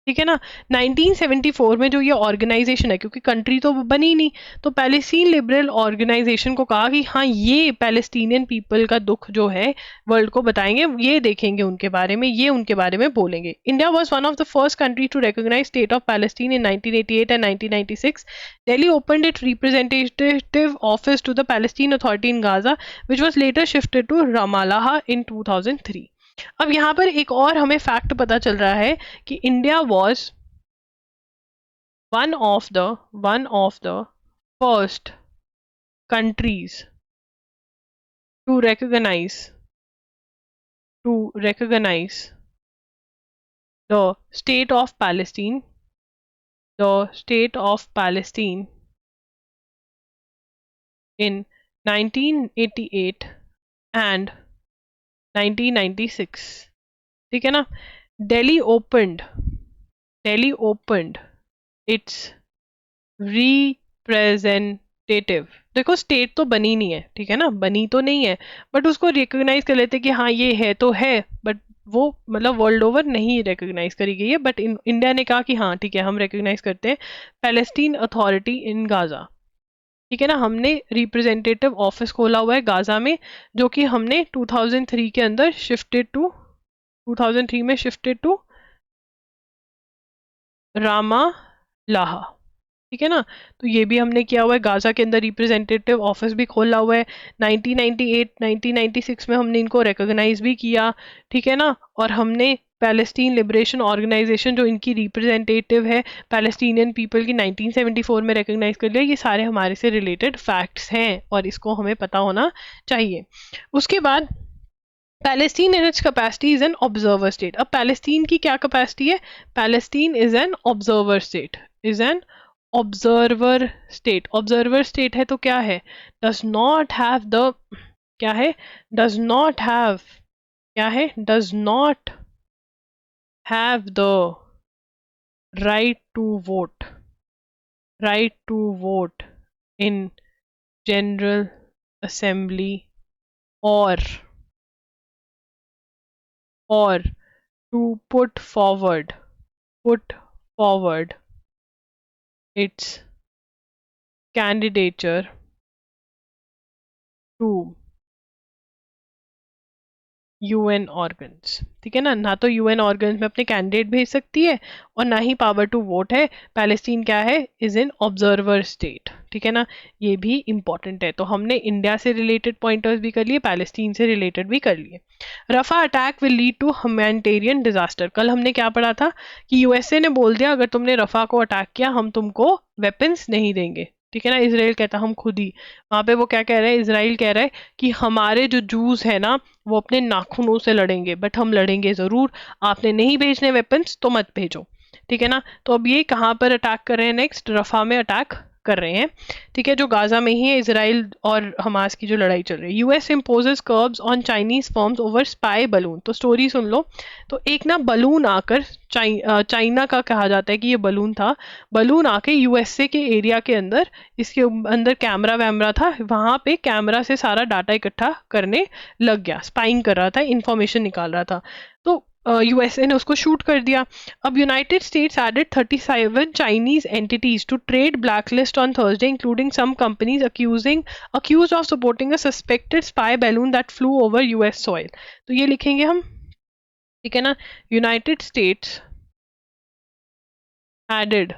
ठीक है ना। 1974 में जो ये ऑर्गेनाइजेशन है, क्योंकि कंट्री तो बनी नहीं, तो पैलेस्टीन लिबरल ऑर्गेनाइजेशन को कहा कि हाँ ये पैलेस्टीनियन पीपल का दुख जो है वर्ल्ड को बताएंगे, ये देखेंगे उनके बारे में, ये उनके बारे में बोलेंगे। India was one of the first country to recognize state of Palestine in 1988 and 1996. Delhi opened its representative office to the Palestine Authority in Gaza, which was later shifted to Ramallah in 2003. अब यहाँ पर एक और हमें fact पता चल रहा है कि India was one of the first countries to recognize the state of Palestine in 1988 and 1996, ठीक है ना। Delhi opened its रिप्रेजेंटेटिव, देखो स्टेट तो बनी नहीं है, ठीक है ना, बनी तो नहीं है, बट उसको रिकॉग्नाइज कर लेते कि हाँ ये है तो है, बट वो मतलब वर्ल्ड ओवर नहीं रिकॉग्नाइज करी गई है, बट इंडिया ने कहा कि हाँ ठीक है हम रिकॉग्नाइज करते हैं पैलेस्टीन अथॉरिटी इन गाजा, ठीक है ना। हमने रिप्रेजेंटेटिव ऑफिस खोला हुआ है गाजा में, जो कि हमने 2003 के अंदर 2003 में शिफ्टेड टू रामालाह, ठीक है ना। तो ये भी हमने किया हुआ है, गाजा के अंदर रिप्रेजेंटेटिव ऑफिस भी खोला हुआ है। 1998 1996 में हमने इनको रिकॉग्नाइज भी किया, ठीक है ना। और हमने पैलेस्टीन लिबरेशन ऑर्गेनाइजेशन जो इनकी रिप्रेजेंटेटिव है पैलेस्टीनियन पीपल की 1974 में रिकॉग्नाइज कर लिया। ये सारे हमारे से रिलेटेड फैक्ट्स हैं और इसको हमें पता होना चाहिए। उसके बाद Palestine in its capacity is an observer state. अब पैलेस्टीन की क्या कैपेसिटी है? Palestine is an observer state, observer state है तो क्या है? डज नॉट हैव द, क्या है? डज नॉट हैव, क्या है? Does not have the right to vote in general assembly और to put forward its candidature to UN organs, ठीक है ना। ना तो UN ऑर्गन्स में अपने कैंडिडेट भेज सकती है और ना ही पावर टू वोट है। पैलेस्टीन क्या है? इज एन ऑब्जर्वर स्टेट, ठीक है ना। ये भी इंपॉर्टेंट है। तो हमने इंडिया से रिलेटेड पॉइंटर्स भी कर लिए, पैलेस्टीन से रिलेटेड भी कर लिए। Rafah attack will lead to humanitarian disaster. कल हमने क्या पढ़ा था कि यूएसए ने बोल दिया अगर तुमने रफा को अटैक किया हम तुमको वेपन्स नहीं देंगे, ठीक है ना। इसराइल कहता हम खुद ही, वहां पे वो क्या कह रहे हैं? इसराइल कह रहा है कि हमारे जो जूस है ना वो अपने नाखूनों से लड़ेंगे, बट हम लड़ेंगे जरूर, आपने नहीं भेजने वेपन्स तो मत भेजो, ठीक है ना। तो अब ये कहाँ पर अटैक कर रहे हैं? नेक्स्ट रफा में अटैक कर रहे हैं, ठीक है, जो गाजा में ही है। इसराइल और हमास की जो लड़ाई चल रही है। US imposes curbs on Chinese firms over spy balloon. तो स्टोरी सुन लो। तो एक ना बलून आकर, चाइना का कहा जाता है कि ये बलून था, बलून आके यूएसए के एरिया के अंदर, इसके अंदर कैमरा वैमरा था, वहां पे कैमरा से सारा डाटा इकट्ठा करने लग गया, स्पाइंग कर रहा था, इंफॉर्मेशन निकाल रहा था। तो यूएसए ने उसको शूट कर दिया। अब United States added 37 Chinese entities to trade blacklist on Thursday, including some companies accused of supporting a suspected spy balloon that flew over US soil. तो ये लिखेंगे हम, ठीक है ना। United States added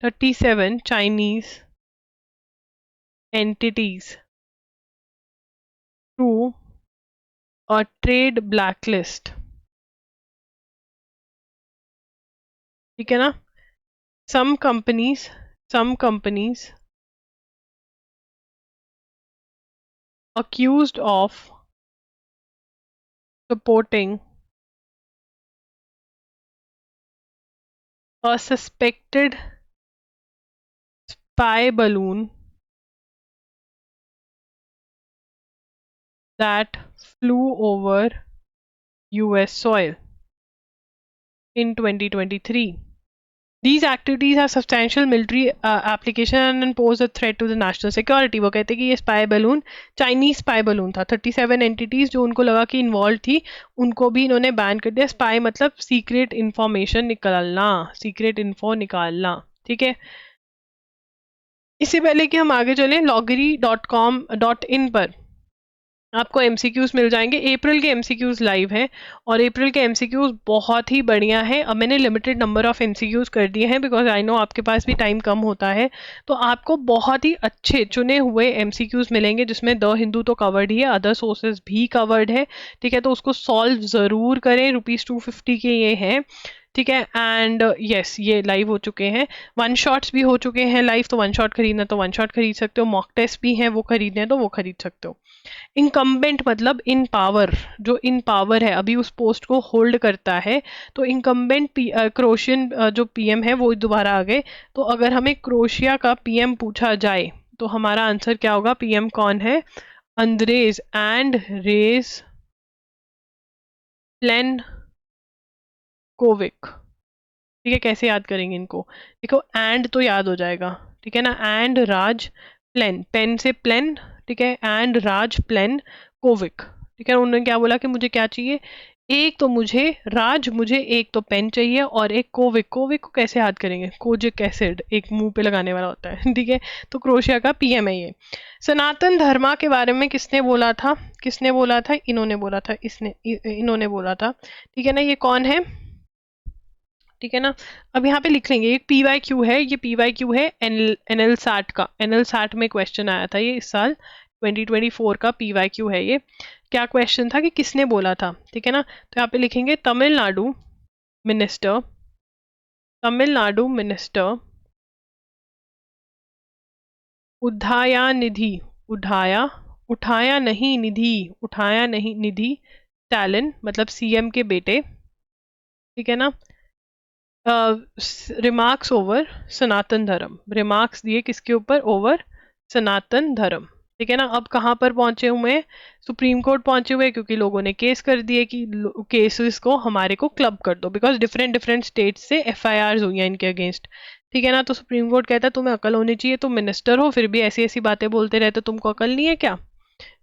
37 Chinese entities to a trade blacklist, ठीक है ना। some companies accused of supporting a suspected spy balloon that flew over US soil in 2023. These activities have substantial military application and pose a threat to the national security. वो कहते हैं कि ये spy balloon Chinese spy balloon था. 37 entities जो उनको लगा कि इन्वॉल्व थी उनको भी इन्होंने बैन कर दिया. स्पाई मतलब सीक्रेट इंफॉर्मेशन निकालना, सीक्रेट इन्फो निकालना. ठीक है. इससे पहले कि हम आगे चलें, loggery.com.in पर आपको एमसीक्यूज मिल जाएंगे. अप्रैल के एमसीक्यूज लाइव हैं और अप्रैल के एमसीक्यूज बहुत ही बढ़िया है. अब मैंने लिमिटेड नंबर ऑफ एमसीक्यूज कर दिए हैं बिकॉज आई नो आपके पास भी टाइम कम होता है. तो आपको बहुत ही अच्छे चुने हुए एमसीक्यूज मिलेंगे जिसमें द हिंदू तो कवर्ड ही है, अदर सोर्सेज भी कवर्ड है. ठीक है, तो उसको सॉल्व ज़रूर करें. ₹250 के ये हैं. ठीक है. एंड यस, ये लाइव हो चुके हैं. वन शॉट्स भी हो चुके हैं लाइव. तो वन शॉट खरीदना तो वन शॉट खरीद सकते हो. मॉक टेस्ट भी हैं, वो खरीदने हैं तो वो खरीद सकते हो. इनकम्बेंट मतलब इन पावर, जो इन पावर है अभी उस पोस्ट को होल्ड करता है. तो इनकम्बेंट क्रोशियन जो पीएम है वो दोबारा आ गए. तो अगर हमें क्रोशिया का पीएम पूछा जाए तो हमारा आंसर क्या होगा? पीएम कौन है? अंद्रेज एंड रेज प्लेन कोविक. ठीक है, कैसे याद करेंगे इनको? देखो, एंड तो याद हो जाएगा. ठीक है ना. एंड राज प्लेन, पेन से प्लेन. ठीक है. एंड राज प्लेन कोविक. ठीक है. उन्होंने क्या बोला कि मुझे क्या चाहिए? एक तो मुझे राज, मुझे एक तो पेन चाहिए और एक कोविक. कोविक को कैसे याद करेंगे? कोजिक एसिड, एक मुंह पे लगाने वाला होता है. ठीक है. तो क्रोशिया का पीएम है ये. सनातन धर्मा के बारे में किसने बोला था? किसने बोला था? इन्होंने बोला था. इन्होंने बोला था. ठीक है ना. ये कौन है? ठीक है ना. अब यहाँ पे लिख लेंगे. एक पीवाई क्यू है, ये पीवाई क्यू है एनएल सैट का. एनएल सैट में क्वेश्चन आया था ये इस साल 2024 का पीवाई क्यू है ये. क्या क्वेश्चन था कि किसने बोला था? ठीक है ना. तो यहाँ पे लिखेंगे तमिलनाडु मिनिस्टर, तमिलनाडु मिनिस्टर उठाया निधि, उठाया, उठाया नहीं निधि, उठाया नहीं निधि स्टालिन मतलब सीएम के बेटे. ठीक है ना. रिमार्क्स ओवर सनातन धर्म, रिमार्क्स दिए किसके ऊपर? ओवर सनातन धर्म. ठीक है ना. अब कहाँ पर पहुंचे हुए हैं? सुप्रीम कोर्ट पहुंचे हुए क्योंकि लोगों ने केस कर दिए कि केसेस को हमारे को क्लब कर दो बिकॉज डिफरेंट डिफरेंट स्टेट से एफआईआर हुई हैं इनके अगेंस्ट. ठीक है ना. तो सुप्रीम कोर्ट कहता है तुम्हें अकल होनी चाहिए, तुम मिनिस्टर हो फिर भी ऐसी ऐसी बातें बोलते रहते, तुमको अकल नहीं है क्या?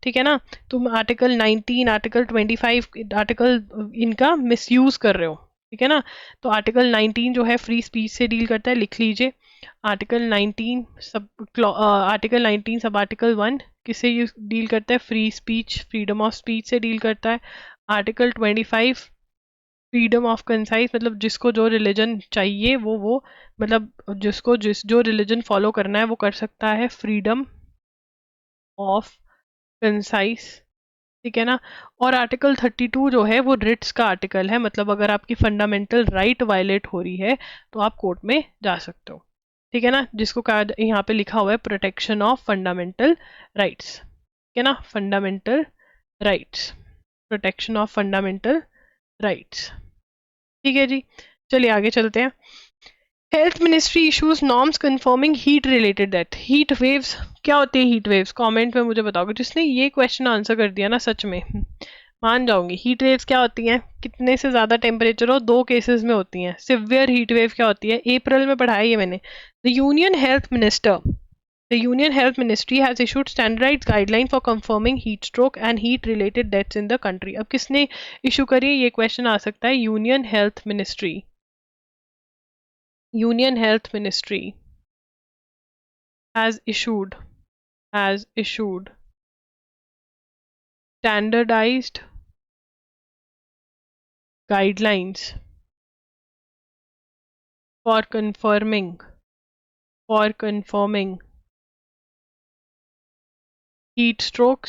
ठीक है ना. तुम आर्टिकल 19, आर्टिकल 25 आर्टिकल इनका मिसयूज कर रहे हो. ठीक है ना. तो आर्टिकल 19 जो है फ्री स्पीच से डील करता है, लिख लीजिए. Article 19 sub article 19 sub article 1 किससे डील करता है? Free speech, freedom of speech से डील करता है. आर्टिकल 25 फ्रीडम ऑफ कंसाइज मतलब जिसको जो रिलीजन चाहिए वो मतलब जिसको जो रिलीजन फॉलो करना है वो कर सकता है. Freedom of concise. ठीक है ना. और आर्टिकल 32 जो है वो रिट्स का आर्टिकल है, मतलब अगर आपकी फंडामेंटल राइट वायलेट हो रही है तो आप कोर्ट में जा सकते हो. ठीक है ना. जिसको कहा यहाँ पे लिखा हुआ है प्रोटेक्शन ऑफ फंडामेंटल राइट्स. ठीक है ना. Fundamental rights, protection of fundamental rights. ठीक है जी. चलिए आगे चलते हैं. Health ministry issues norms confirming heat related death. Heat waves क्या होती है? हीट वेव्स कमेंट में मुझे बताओगे. जिसने ये क्वेश्चन आंसर कर दिया ना सच में मान जाऊंगी. हीट वेव्स क्या होती हैं? कितने से ज्यादा टेम्परेचर हो, दो केसेस में होती हैं. सिवियर हीट वेव क्या होती है? अप्रैल में पढ़ाया ये मैंने. The union health minister, the Union Health Ministry has issued standardized guideline for confirming heat stroke and heat related deaths in the country. अब किसने इशू करी है? ये क्वेश्चन आ सकता है. Union health ministry, Union Health Ministry has issued standardized guidelines for confirming heat stroke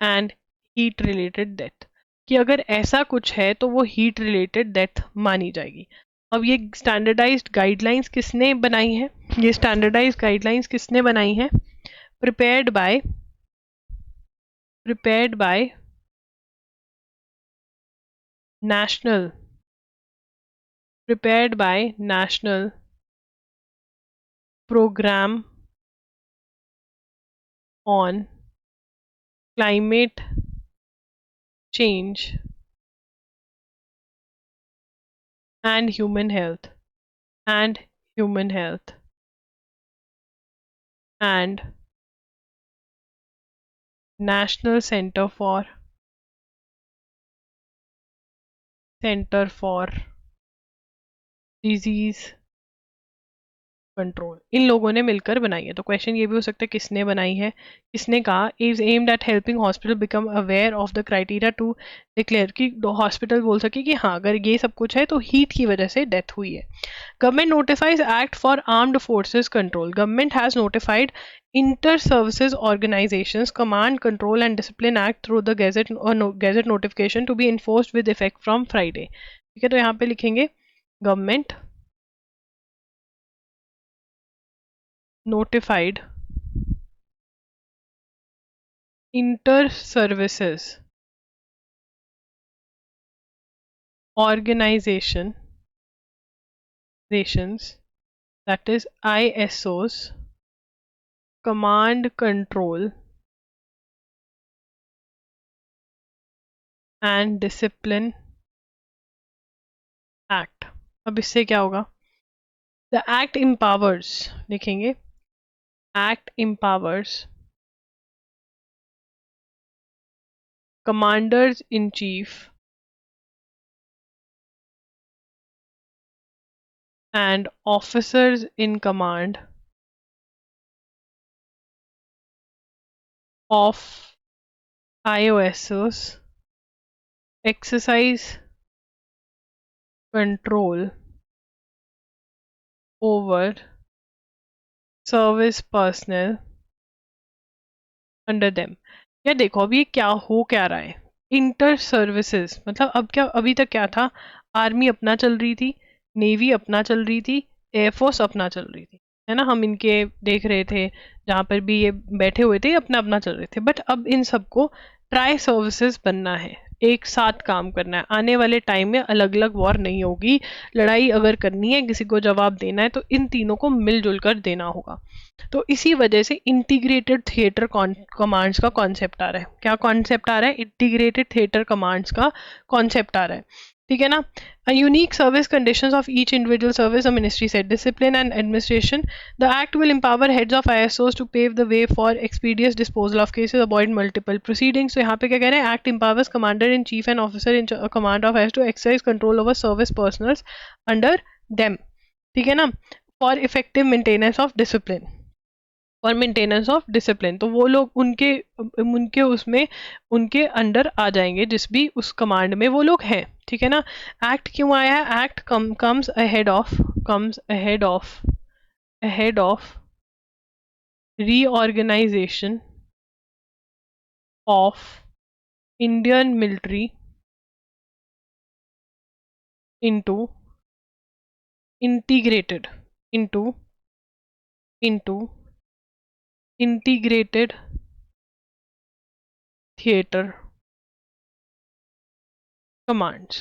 and heat related death. कि अगर ऐसा कुछ है तो वो हीट रिलेटेड डेथ मानी जाएगी. अब ये स्टैंडर्डाइज्ड गाइडलाइंस किसने बनाई है? ये स्टैंडर्डाइज्ड गाइडलाइंस किसने बनाई है? Prepared by national program on climate change and human health, and human health, and National Center for Disease control, इन लोगों ने मिलकर बनाई है। तो क्वेश्चन ये भी हो सकता है किसने बनाई है, किसने कहा। Is aimed at helping hospital become aware of the criteria to declare, कि हॉस्पिटल बोल सके कि हाँ अगर ये सब कुछ है तो हीट की वजह से डेथ हुई है। Government notifies act for armed forces control, government has notified inter services organisations command control and discipline act through the gazette notification to be enforced with effect from Friday. ठीक है, तो यहाँ पे लिखेंगे government notified inter-services organizations, that is ISOs, command control and discipline act। अब इससे क्या होगा, the act empowers, लिखेंगे act empowers commanders in chief and officers in command of IOSOs exercise control over service personal under them. या देखो अब ये क्या हो क्या रहा है, इंटर सर्विसेज मतलब अब क्या, अभी तक क्या था, आर्मी अपना चल रही थी, नेवी अपना चल रही थी, एयरफोर्स अपना चल रही थी, है ना, हम इनके देख रहे थे जहाँ पर भी ये बैठे हुए थे अपना अपना चल रहे थे। बट अब इन सबको ट्राई सर्विसेज बनना है, एक साथ काम करना है। आने वाले टाइम में अलग अलग वॉर नहीं होगी, लड़ाई अगर करनी है, किसी को जवाब देना है तो इन तीनों को मिलजुल कर देना होगा। तो इसी वजह से इंटीग्रेटेड थिएटर कमांड्स का कॉन्सेप्ट आ रहा है। क्या कॉन्सेप्ट आ रहा है, इंटीग्रेटेड थिएटर कमांड्स का कॉन्सेप्ट आ रहा है। ठीक है ना, unique service conditions of each individual service, the ministry set discipline and administration, the act will empower heads of ISOs to pave the way for expeditious disposal of cases, avoid multiple proceedings. तो यहाँ पे क्या कह रहे हैं, act empowers commander in chief and officer in command of IS to exercise control over service personnels under them. ठीक है ना, for effective maintenance of discipline, और मेंटेनेंस ऑफ डिसिप्लिन। तो वो लोग उनके उनके उसमें उनके अंडर आ जाएंगे जिस भी उस कमांड में वो लोग हैं। ठीक है ना, एक्ट क्यों आया है, act comes ahead of reorganisation of Indian military into integrated into integrated theater commands.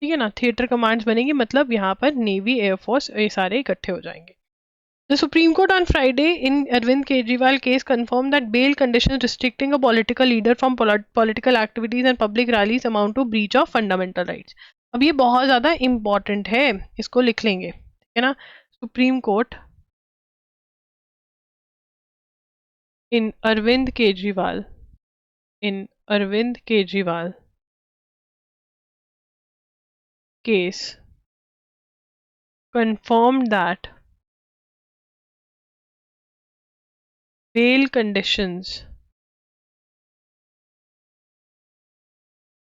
ठीक है ना, थिएटर कमांड्स बनेंगी, मतलब यहाँ पर नेवी एयरफोर्स ये सारे इकट्ठे हो जाएंगे। The Supreme Court on Friday in Arvind Kejriwal case confirmed that bail conditions restricting a political leader from political activities and public rallies amount to breach of fundamental rights। अब ये बहुत ज़्यादा important है, इसको लिख लेंगे। ठीक है ना, supreme court in Arvind Kejriwal case confirmed that bail conditions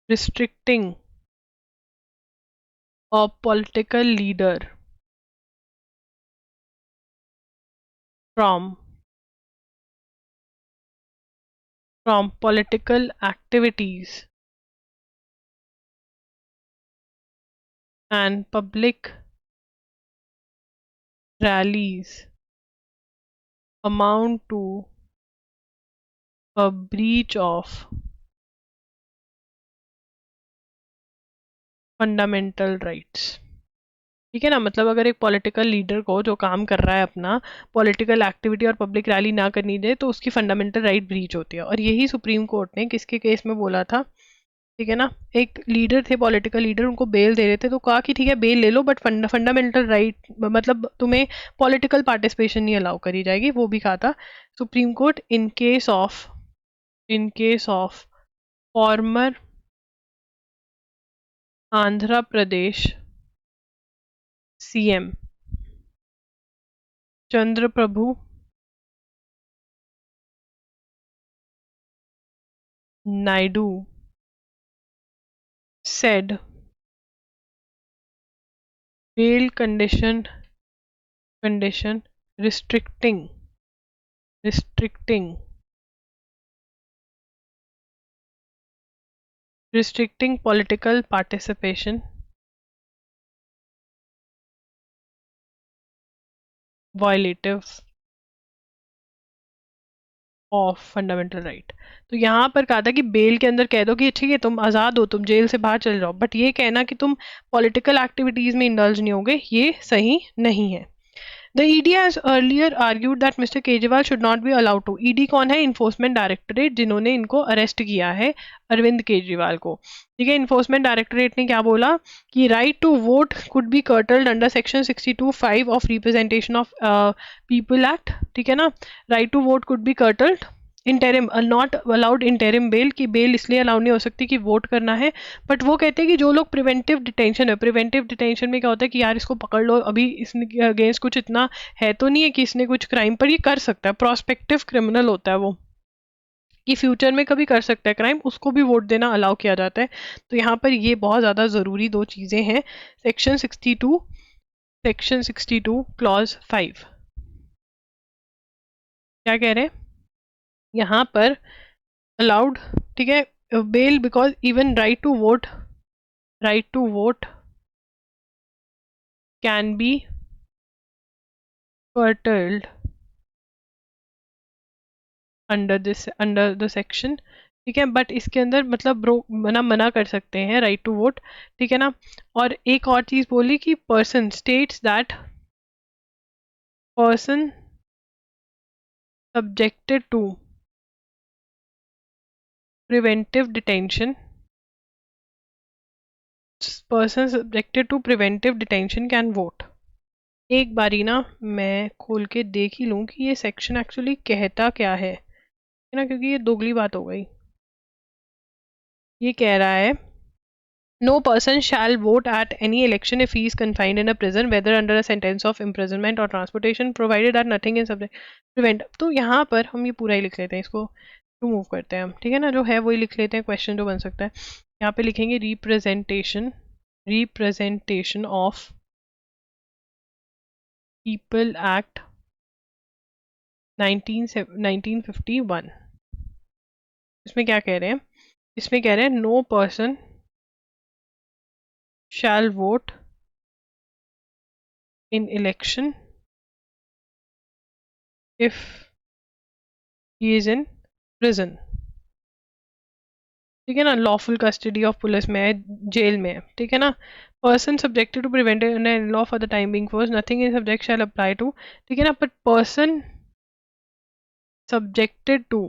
restricting a political leader from political activities and public rallies amount to a breach of fundamental rights। ठीक है ना, मतलब अगर एक पॉलिटिकल लीडर को जो काम कर रहा है अपना पॉलिटिकल एक्टिविटी और पब्लिक रैली ना करनी दे तो उसकी फंडामेंटल राइट ब्रीच होती है। और यही सुप्रीम कोर्ट ने किसके केस में बोला था, ठीक है ना, एक लीडर थे, पॉलिटिकल लीडर, उनको बेल दे रहे थे, तो कहा कि ठीक है बेल ले लो, बट फंडामेंटल राइट मतलब तुम्हें पॉलिटिकल पार्टिसिपेशन नहीं अलाउ करी जाएगी, वो भी कहा था supreme court. In case of former Andhra Pradesh CM Chandraprabhu Naidu said bail condition restricting restricting political participation violative of fundamental right. तो यहाँ पर कहा था कि बेल के अंदर कह दो कि ठीक है तुम आज़ाद हो, तुम जेल से बाहर चले जाओ, बट ये कहना कि तुम पॉलिटिकल एक्टिविटीज में इंडल्ज नहीं होगे, ये सही नहीं है। The ED has earlier argued that Mr. Kejriwal should not be allowed to। ED कौन है? इन्फोर्समेंट डायरेक्टरेट, जिन्होंने इनको अरेस्ट किया है अरविंद केजरीवाल को। ठीक है, इन्फोर्समेंट डायरेक्टरेट ने क्या बोला कि right to vote could be curtailed under section 62(5) of representation of people act. ठीक है ना, right to vote could be curtailed, interim not allowed interim bail, की बेल इसलिए अलाउ नहीं हो सकती कि वोट करना है। बट वो कहते हैं कि जो लोग प्रिवेंटिव डिटेंशन है, प्रिवेंटिव डिटेंशन में क्या होता है कि यार इसको पकड़ लो, अभी इसने अगेंस्ट कुछ इतना है तो नहीं है कि इसने कुछ क्राइम, पर ये कर सकता है, प्रोस्पेक्टिव क्रिमिनल होता है वो, कि फ्यूचर में कभी कर सकता है क्राइम, उसको भी वोट देना अलाउ किया जाता है। तो यहाँ पर ये बहुत ज़्यादा ज़रूरी दो चीज़ें हैं। सेक्शन 62 क्लॉज 5 क्या कह रहे हैं यहाँ पर? अलाउड, ठीक है, bail because even right to vote can be curtailed under the section. ठीक है, बट इसके अंदर मतलब मना कर सकते हैं राइट टू वोट। ठीक है ना, और एक और चीज बोली कि person states that person subjected to preventive detention can vote. एक बारी ना मैं खोल के देख ही लूं कि ये सेक्शन एक्चुअली कहता क्या है ना, क्योंकि ये दोगली बात हो गई। ये कह रहा है no person shall vote at any election if he is confined in a prison, whether under a sentence of imprisonment or transportation, provided that nothing in subject prevent। तो यहाँ पर हम ये पूरा ही लिख लेते हैं, इसको रिमूव करते हैं हम। ठीक है ना, जो है वही लिख लेते हैं, क्वेश्चन जो बन सकता है यहाँ पे लिखेंगे रिप्रेजेंटेशन ऑफ पीपल एक्ट 1951। इसमें क्या कह रहे हैं? इसमें कह रहे हैं no person shall vote in election if he is in prison। ठीक है ना, लॉफुल कस्टडी ऑफ पुलिस में है, जेल में है। ठीक है ना, person subjected to preventive law for the time being force, nothing in subject shall apply to. ठीक है ना, but person subjected to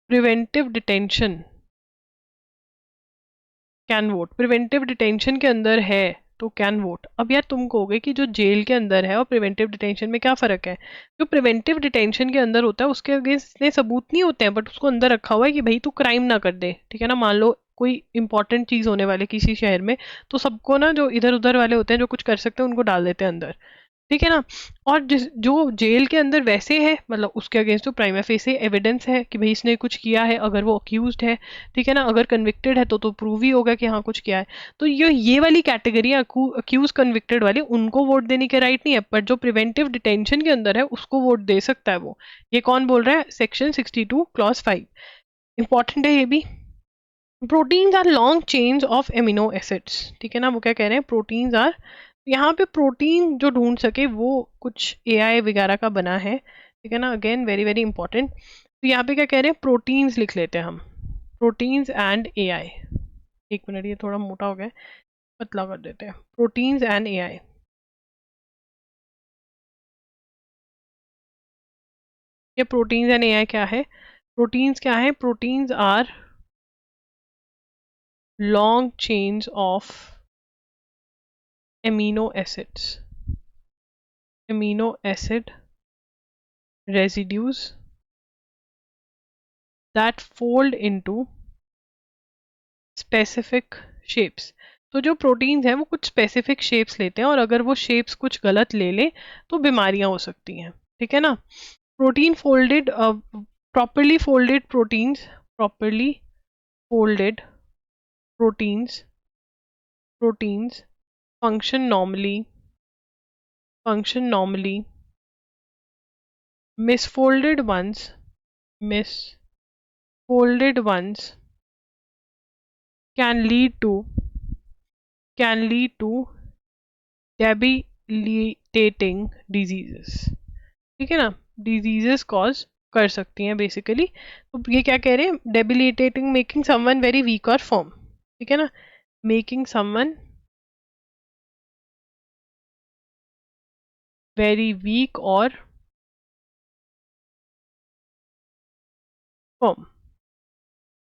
preventive detention can vote. Preventive detention के अंदर है तो कैन वोट। अब यार तुम कहोगे कि जो जेल के अंदर है और प्रिवेंटिव डिटेंशन में क्या फ़र्क है? जो प्रिवेंटिव डिटेंशन के अंदर होता है उसके अगेंस्ट इतने सबूत नहीं होते हैं, बट उसको अंदर रखा हुआ है कि भाई तू क्राइम ना कर दे। ठीक है ना, मान लो कोई इंपॉर्टेंट चीज़ होने वाले किसी शहर में, तो सबको ना जो इधर उधर वाले होते हैं जो कुछ कर सकते हैं उनको डाल देते हैं अंदर। ठीक है ना, और जो जेल के अंदर वैसे है, मतलब उसके अगेंस्ट तो प्राइमा फेसी एविडेंस है कि भाई इसने कुछ किया है, अगर वो अक्यूज्ड है। ठीक है ना, अगर कन्विक्टेड है तो प्रूव ही होगा कि हाँ कुछ किया है। तो ये वाली कैटेगरी अक्यूज कन्विक्टेड वाली, उनको वोट देने के राइट नहीं है, बट जो प्रिवेंटिव डिटेंशन के अंदर है उसको वोट दे सकता है वो। ये कौन बोल रहा है? Section 62 clause 5। इंपॉर्टेंट है ये भी। Proteins are long chains of amino acids. ठीक है ना, वो क्या कह रहे हैं? प्रोटीन्स आर, यहाँ पे प्रोटीन जो ढूंढ सके वो कुछ एआई वगैरह का बना है। ठीक है ना, अगेन वेरी वेरी इंपॉर्टेंट। तो यहाँ पे क्या कह रहे हैं? प्रोटीन्स लिख लेते हैं हम, प्रोटीन्स एंड एआई। एक मिनट, ये थोड़ा मोटा हो गया, पतला कर देते हैं। प्रोटीन्स एंड एआई, ये प्रोटीन्स एंड एआई क्या है? प्रोटीन्स क्या है? Proteins are long chains of amino acid residues that fold into specific shapes. तो जो प्रोटीन्स हैं वो कुछ स्पेसिफिक शेप्स लेते हैं और अगर वो शेप्स कुछ गलत ले लें तो बीमारियां हो सकती हैं, ठीक है ना। Protein folded properly folded proteins function normally. Misfolded ones can lead to debilitating diseases, ठीक है ना, डिजीजेस कॉज कर सकती हैं बेसिकली। तो ये क्या कह रहे हैं, debilitating, making someone very weak और फर्म, ठीक है ना, मेकिंग समवन वेरी वीक और फर्म,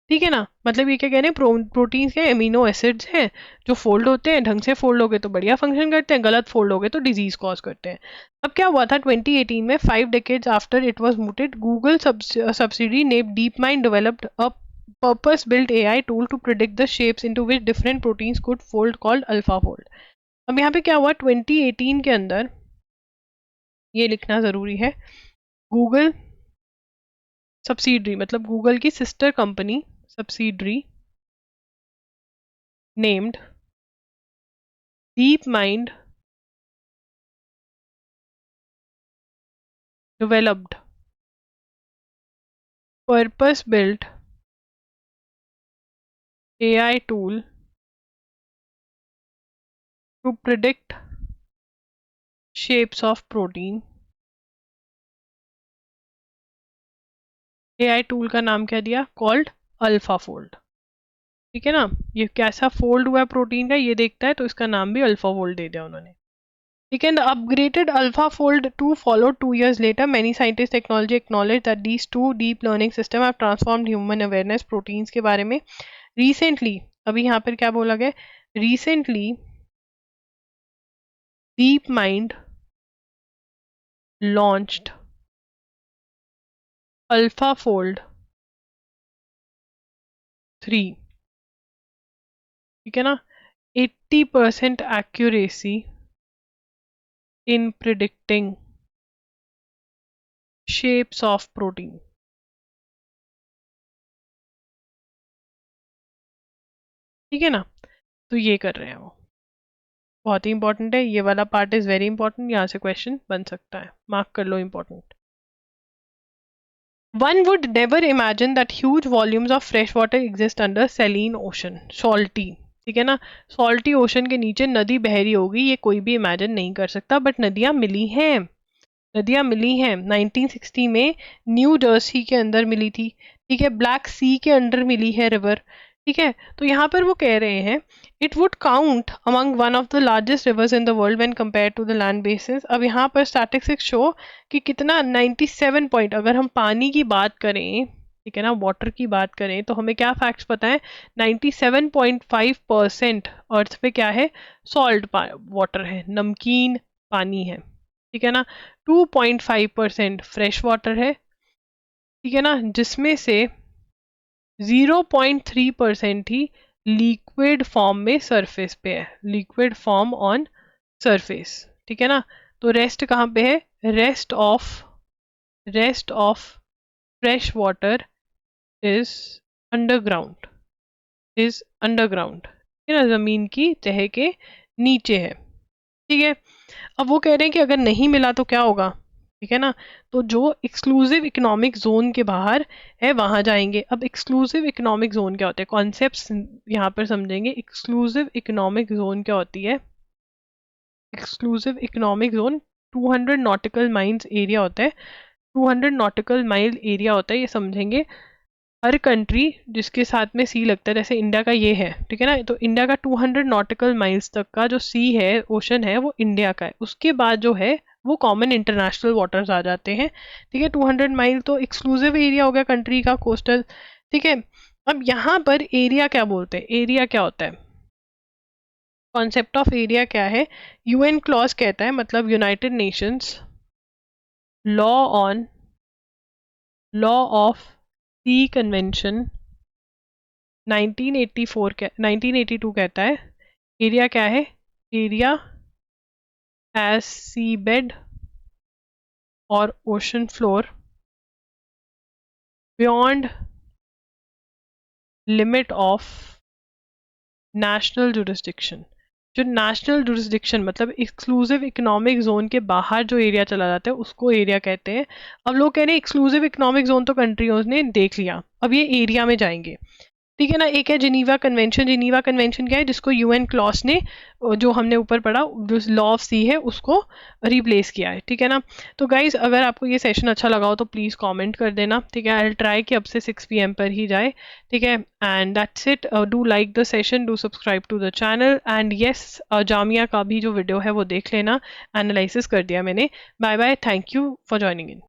ठीक है ना। मतलब ये क्या कह रहे हैं, प्रोटीन्स के एमिनो एसिड्स हैं जो फोल्ड होते हैं, ढंग से फोल्ड हो गए तो बढ़िया फंक्शन करते हैं, गलत फोल्ड हो गए तो डिजीज कॉज करते हैं। अब क्या हुआ था 2018 में, 5 decades after it was mooted, Google subsidy name deep mind developed a purpose built AI tool to predict the shapes into which different proteins could fold called AlphaFold। अब यहाँ पे क्या हुआ 2018 के अंदर, ये लिखना जरूरी है, गूगल सब्सिडरी मतलब गूगल की sister company subsidiary named DeepMind developed purpose-built AI tool to predict shapes of protein। AI tool का नाम क्या दिया, कॉल्ड अल्फाफोल्ड, ठीक है ना। ये कैसा फोल्ड हुआ है प्रोटीन का ये देखता है, तो इसका नाम भी अल्फाफोल्ड दे दिया उन्होंने, ठीक है। The upgraded AlphaFold 2 followed 2 years later। Many scientists technology acknowledge that these two deep learning system have transformed human awareness। Proteins के बारे में रिसेंटली, अभी यहाँ पर क्या बोला गया, recently deep mind launched AlphaFold 3, ठीक है ना, 80% accuracy in predicting shapes of protein, ठीक है ना। तो ये कर रहे हैं वो, बहुत ही इंपॉर्टेंट है ये वाला पार्ट, इज वेरी इंपॉर्टेंट, यहाँ से क्वेश्चन बन सकता है, मार्क कर लो important. One would never imagine that huge volumes of fresh water exist under saline ocean, salty, ठीक है ना। सॉल्टी ओशन के नीचे नदी बह रही होगी, ये कोई भी इमेजिन नहीं कर सकता, बट नदियां मिली हैं, 1960 में न्यू जर्सी के अंदर मिली थी, ठीक है, ब्लैक सी के अंडर मिली है रिवर, ठीक है। तो यहाँ पर वो कह रहे हैं it would count among one of the largest rivers in the world when compare to the land basis. अब यहाँ पर स्टैटिस्टिक्स शो कि कितना 97 पॉइंट, अगर हम पानी की बात करें, ठीक है ना, वाटर की बात करें, तो हमें क्या फैक्ट्स पता है, 97.5% अर्थ पे क्या है, सॉल्ट वाटर है, नमकीन पानी है, ठीक है ना। 2.5% फ्रेश वाटर है, ठीक है ना, जिसमें से 0.3% ही लिक्विड फॉर्म में सरफेस पे है, लिक्विड फॉर्म ऑन सरफेस, ठीक है ना। तो रेस्ट कहाँ पे है, rest of fresh water is underground, ठीक है ना, जमीन की तह के नीचे है, ठीक है। अब वो कह रहे हैं कि अगर नहीं मिला तो क्या होगा, ठीक है ना, तो जो एक्सक्लूसिव इकोनॉमिक जोन के बाहर है वहां जाएंगे। अब एक्सक्लूसिव इकोनॉमिक जोन क्या होते हैं, कॉन्सेप्ट्स यहाँ पर समझेंगे। एक्सक्लूसिव इकोनॉमिक जोन क्या होती है, exclusive economic zone 200 nautical miles area होता है, 200 नॉटिकल माइल एरिया होता है, ये समझेंगे। हर कंट्री जिसके साथ में सी लगता है, जैसे इंडिया का ये है, ठीक है ना, तो इंडिया का 200 नॉटिकल माइल्स तक का जो सी है, ओशन है, वो इंडिया का है। उसके बाद जो है वो कॉमन इंटरनेशनल वाटर्स आ जाते हैं, ठीक है। 200 माइल तो एक्सक्लूसिव एरिया हो गया कंट्री का, कोस्टल, ठीक है। अब यहाँ पर एरिया क्या बोलते हैं, एरिया क्या होता है, कॉन्सेप्ट ऑफ एरिया क्या है, यूएन क्लॉज कहता है, मतलब United Nations law on law of sea convention 1982 कहता है, एरिया क्या है, एरिया एज सी बेड और ocean floor beyond limit of national jurisdiction. जो नेशनल जुरिस्डिक्शन मतलब एक्सक्लूसिव इकोनॉमिक जोन के बाहर जो एरिया चला जाता है उसको एरिया कहते हैं। अब लोग कह रहे हैं एक्सक्लूसिव इकोनॉमिक जोन तो कंट्रीज ने देख लिया, अब ये एरिया में जाएंगे, ठीक है ना। एक है जिनीवा कन्वेंशन, जिनीवा कन्वेंशन क्या है, जिसको यूएन क्लॉज ने जो हमने ऊपर पढ़ा जो लॉ ऑफ सी है उसको रिप्लेस किया है, ठीक है ना। तो गाइज अगर आपको ये सेशन अच्छा लगा हो तो प्लीज़ कमेंट कर देना, ठीक है। आई ट्राई कि अब से 6 PM पर ही जाए, ठीक है। And that's it, do like the session, do subscribe to the channel and yes Jamia का भी जो वीडियो है वो देख लेना, एनालिसिस कर दिया मैंने। Bye bye, thank you for joining in.